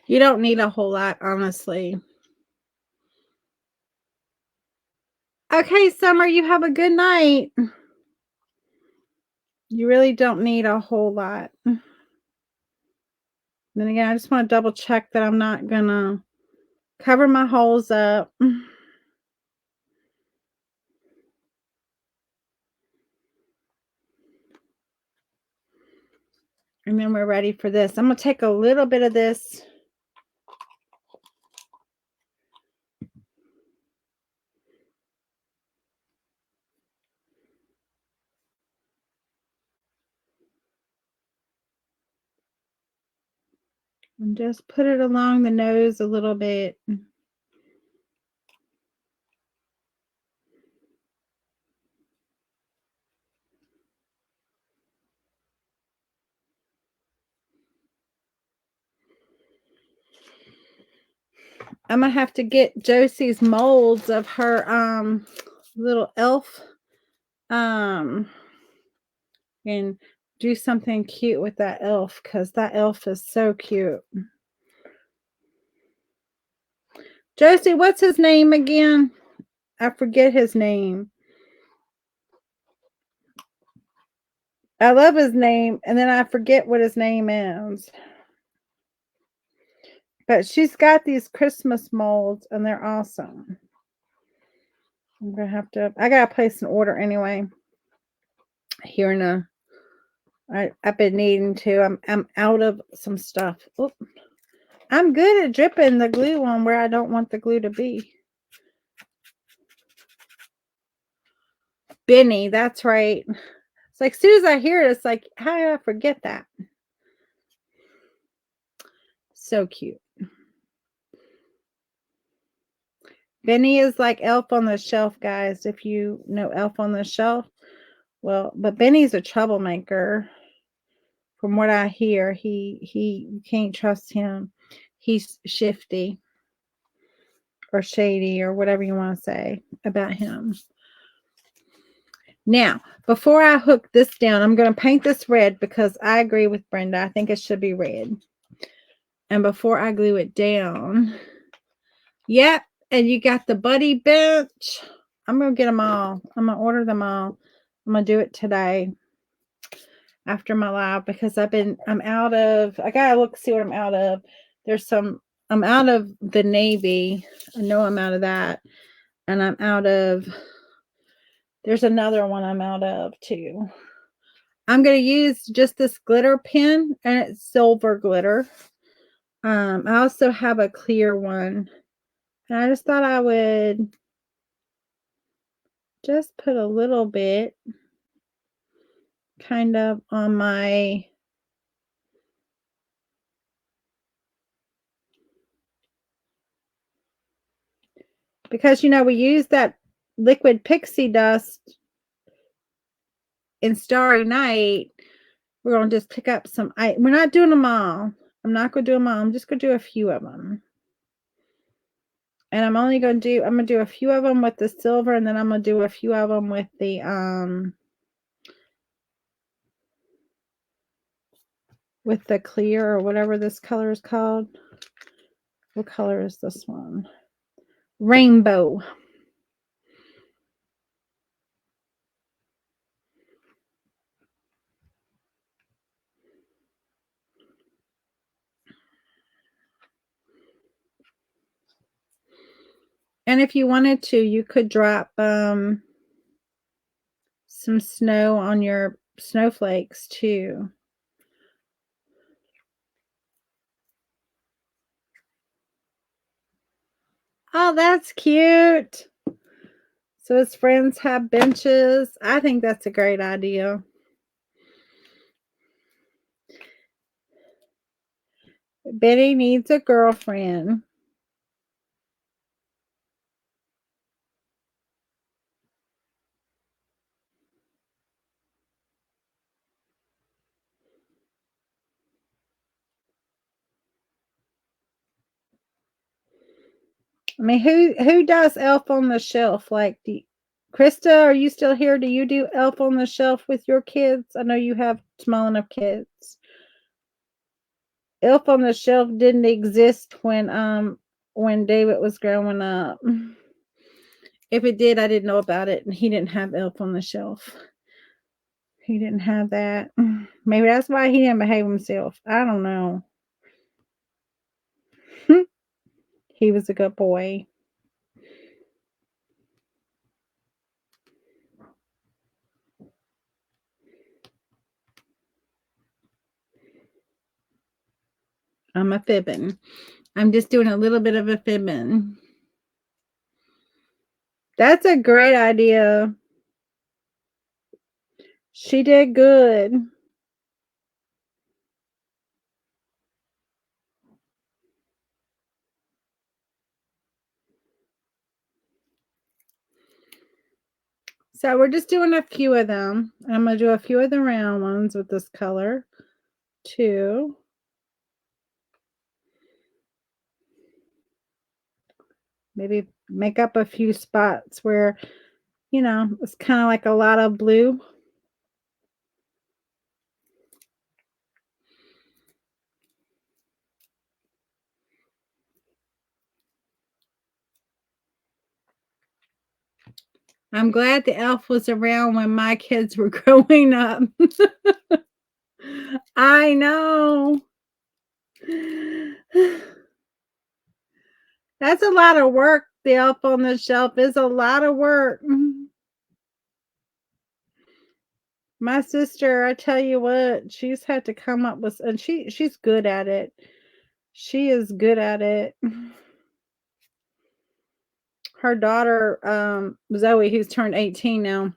You don't need a whole lot, honestly. Okay, Summer, you have a good night. You really don't need a whole lot. Then again, I just want to double check that I'm not gonna cover my holes up. And then we're ready for this. I'm going to take a little bit of this. And just put it along the nose a little bit. I'm going to have to get Josie's molds of her little elf and do something cute with that elf because that elf is so cute. Josie, what's his name again? I forget his name. I love his name, and then I forget what his name is. But she's got these Christmas molds, and they're awesome. I'm gonna have to. I gotta place an order anyway. Here in a. I've been needing to. I'm out of some stuff. Oop. I'm good at dripping the glue on where I don't want the glue to be. Benny, that's right. It's like as soon as I hear it, it's like, how did I forget that? So cute. Benny is like Elf on the Shelf, guys. If you know Elf on the Shelf, well, but Benny's a troublemaker. From what I hear, you can't trust him. He's shifty or shady or whatever you want to say about him. Now, before I hook this down, I'm going to paint this red because I agree with Brenda. I think it should be red. And before I glue it down, yep, and you got the buddy bench. I'm going to get them all. I'm going to order them all. I'm going to do it today after my live because I'm out of, I got to look, see what I'm out of. I'm out of the navy. I know I'm out of that. And I'm out of, there's another one I'm out of too. I'm going to use just this glitter pen, and it's silver glitter. I also have a clear one, and I just thought I would just put a little bit kind of on my, because we use that liquid pixie dust in Starry Night. We're going to just pick up some. We're not doing them all. I'm not going to do them all. I'm just going to do a few of them. And I'm going to do a few of them with the silver, and then I'm going to do a few of them with the, clear or whatever this color is called. What color is this one? Rainbow. And if you wanted to, you could drop some snow on your snowflakes too. Oh, that's cute. So his friends have benches. I think that's a great idea. Betty needs a girlfriend. I mean, who does Elf on the Shelf? Like, Krista, are you still here? Do you do Elf on the Shelf with your kids? I know you have small enough kids. Elf on the Shelf didn't exist when David was growing up. If it did, I didn't know about it, and he didn't have Elf on the Shelf. He didn't have that. Maybe that's why he didn't behave himself. I don't know. He was a good boy. I'm a fibbing. I'm just doing a little bit of a fibbing. That's a great idea. She did good. So we're just doing a few of them. I'm going to do a few of the round ones with this color too. Maybe make up a few spots where, it's kind of like a lot of blue. I'm glad the elf was around when my kids were growing up. I know. That's a lot of work. The elf on the shelf is a lot of work. My sister, I tell you what, she's had to come up with, and she's good at it. She is good at it. Her daughter, Zoe, who's turned 18 now,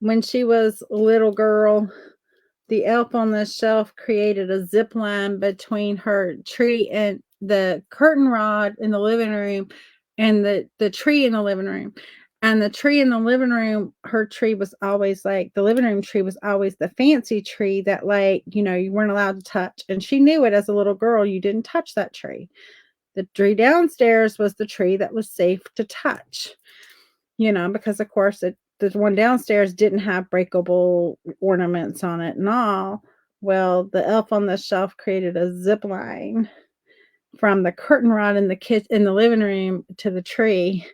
when she was a little girl, the elf on the shelf created a zip line between her tree and the curtain rod in the living room and the tree in the living room. And the tree in the living room, her tree was always like the living room tree was always the fancy tree that, like, you weren't allowed to touch. And she knew it as a little girl. You didn't touch that tree. The tree downstairs was the tree that was safe to touch, because of course the one downstairs didn't have breakable ornaments on it and all. Well, the elf on the shelf created a zip line from the curtain rod in the kitchen in the living room to the tree.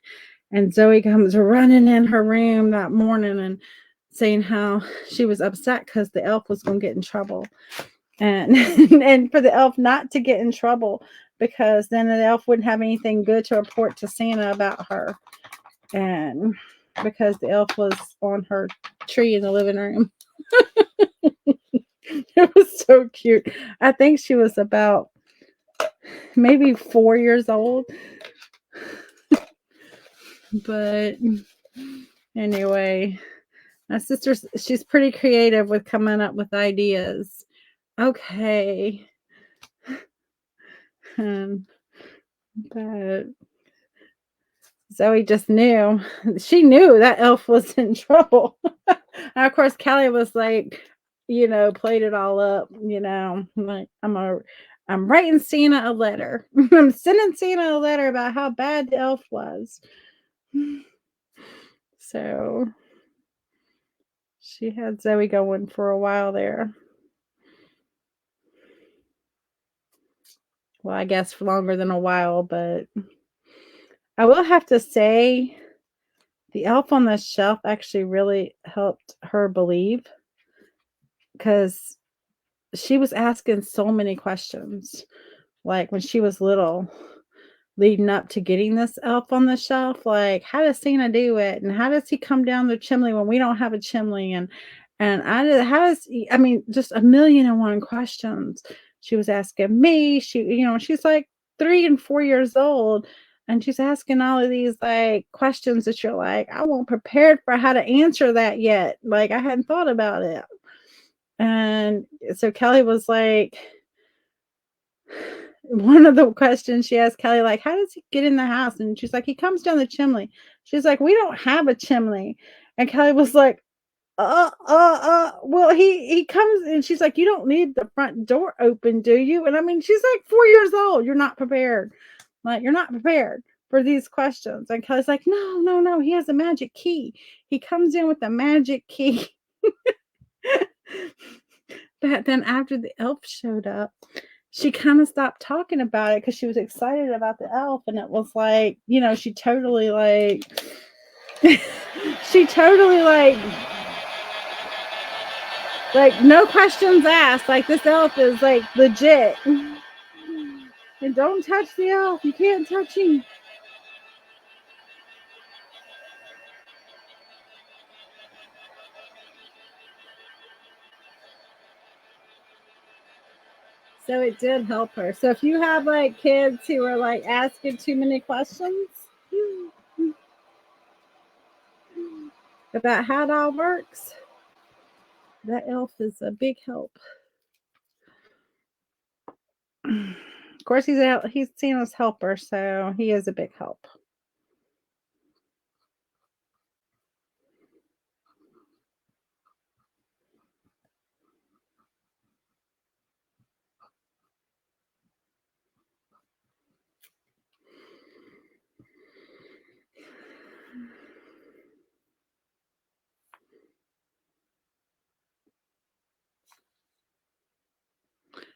And Zoe comes running in her room that morning and saying how she was upset because the elf was going to get in trouble, and and for the elf not to get in trouble, because then the elf wouldn't have anything good to report to Santa about her, and because the elf was on her tree in the living room. It was so cute. I think she was about maybe 4 years old. But anyway, my sister, she's pretty creative with coming up with ideas. Okay. But Zoe just knew. She knew that elf was in trouble. And of course, Kelly was like, played it all up, like I'm writing Santa a letter. I'm sending Santa a letter about how bad the elf was. So she had Zoe going for a while there. Well, I guess for longer than a while, but I will have to say the elf on the shelf actually really helped her believe, because she was asking so many questions, like when she was little, leading up to getting this elf on the shelf, like, how does Santa do it, and how does he come down the chimney when we don't have a chimney, and how does he, I mean, just a million and one questions she was asking me. She's like 3 and 4 years old, and she's asking all of these like questions that you're like, I wasn't prepared for how to answer that yet, like I hadn't thought about it. And so Kelly was like, one of the questions she asked Kelly, like, how does he get in the house? And she's like, he comes down the chimney. She's like, we don't have a chimney. And Kelly was like, well, he comes, and she's like, you don't need the front door open, do you? And I mean, she's like 4 years old. You're not prepared. Like, you're not prepared for these questions. And Kelly's like, no, no, no. He has a magic key. He comes in with a magic key. But then after the elf showed up, she kind of stopped talking about it because she was excited about the elf. And it was like, she totally like, she totally like no questions asked. Like, this elf is like legit. And don't touch the elf. You can't touch him. So it did help her. So if you have like kids who are like asking too many questions about how it all works, that elf is a big help. Of course, he's Santa's helper, so he is a big help.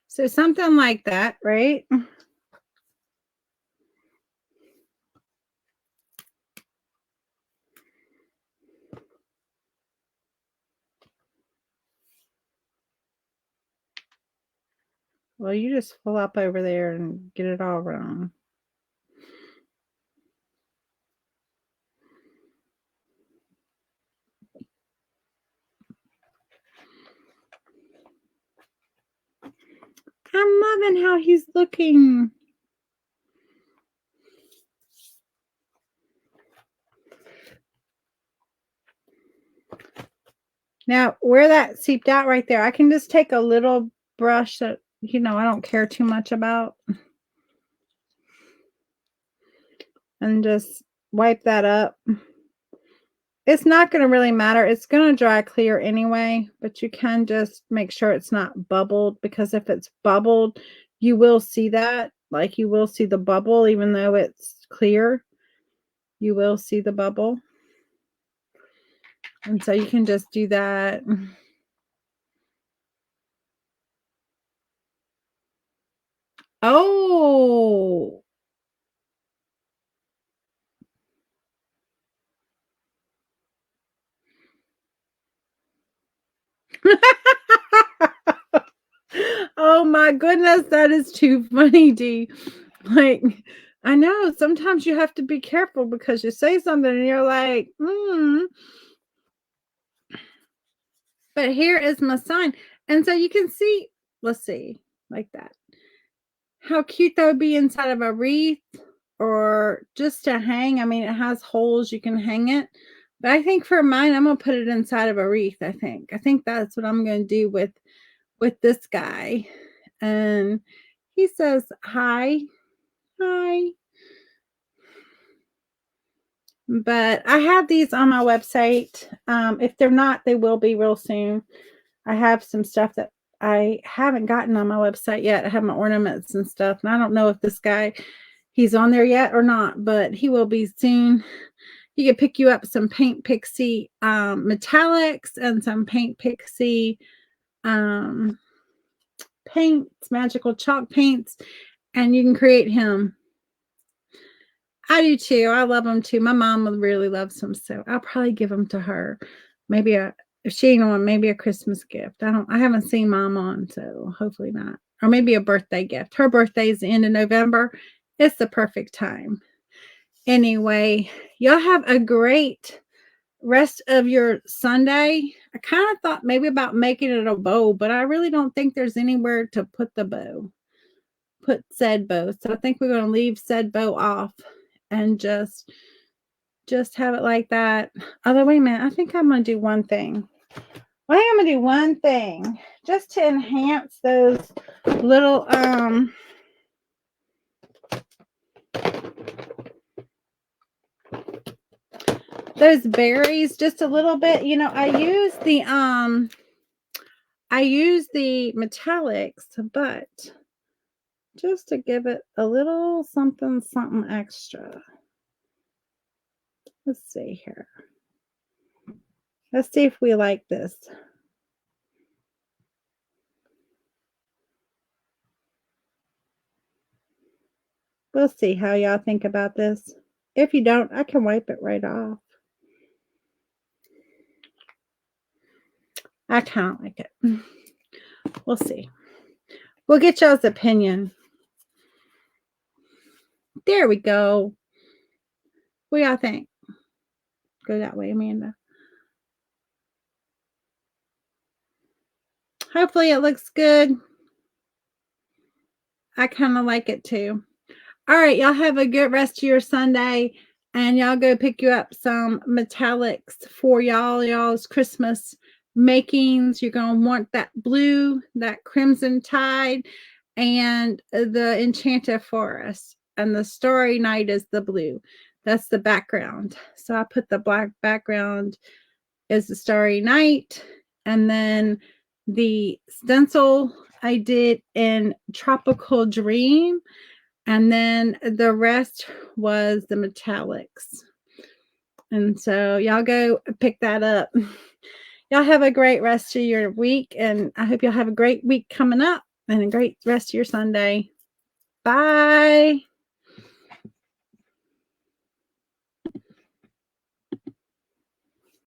So something like that, right? Well, you just flop over there and get it all wrong. I'm loving how he's looking. Now, where that seeped out right there, I can just take a little brush that, you know, I don't care too much about and just wipe that up. It's not going to really matter. It's going to dry clear anyway, but you can just make sure it's not bubbled, because if it's bubbled, you will see that. Like, you will see the bubble, even though it's clear. You will see the bubble. And so you can just do that. Oh. Oh my goodness, that is too funny, Dee. Like, I know sometimes you have to be careful because you say something and you're like, but here is my sign. And so you can see, let's see, like that. How cute that would be inside of a wreath or just to hang. I mean, it has holes, you can hang it. But I think for mine, I'm gonna put it inside of a wreath, I think. I think that's what I'm gonna do with this guy. And he says, hi. Hi. But I have these on my website. If they're not, they will be real soon. I have some stuff that I haven't gotten on my website yet. I have my ornaments and stuff. And I don't know if this guy, he's on there yet or not, but he will be soon. You can pick you up some Paint Pixie metallics and some Paint Pixie paints, magical chalk paints, and you can create him. I do too. I love them too. My mom really loves them, so I'll probably give them to her. Maybe if she ain't on, maybe a Christmas gift. I haven't seen mom on, so hopefully not. Or maybe a birthday gift. Her birthday is the end of November. It's the perfect time. Anyway, y'all have a great rest of your Sunday. I kind of thought maybe about making it a bow, but I really don't think there's anywhere to put the bow. Put said bow. So I think we're going to leave said bow off and just have it like that. Although, wait a minute, I think I'm going to do one thing. I think I'm going to do one thing just to enhance those little, those berries just a little bit. You know, I use the metallics, but just to give it a little something extra. Let's see here. Let's see if we like this. We'll see how y'all think about this. If you don't, I can wipe it right off. I kind of like it. We'll see. We'll get y'all's opinion. There we go. What y'all think? Go that way, Amanda. Hopefully it looks good. I kind of like it too. All right, y'all have a good rest of your Sunday, and y'all go pick you up some metallics for y'all's Christmas makings. You're going to want that blue, that crimson tide, and the enchanted forest. And the starry night is the blue. That's the background. So I put the black background is the starry night, and then the stencil I did in Tropical Dream, and then the rest was the metallics. And so y'all go pick that up. Y'all have a great rest of your week, and I hope y'all have a great week coming up and a great rest of your Sunday. Bye.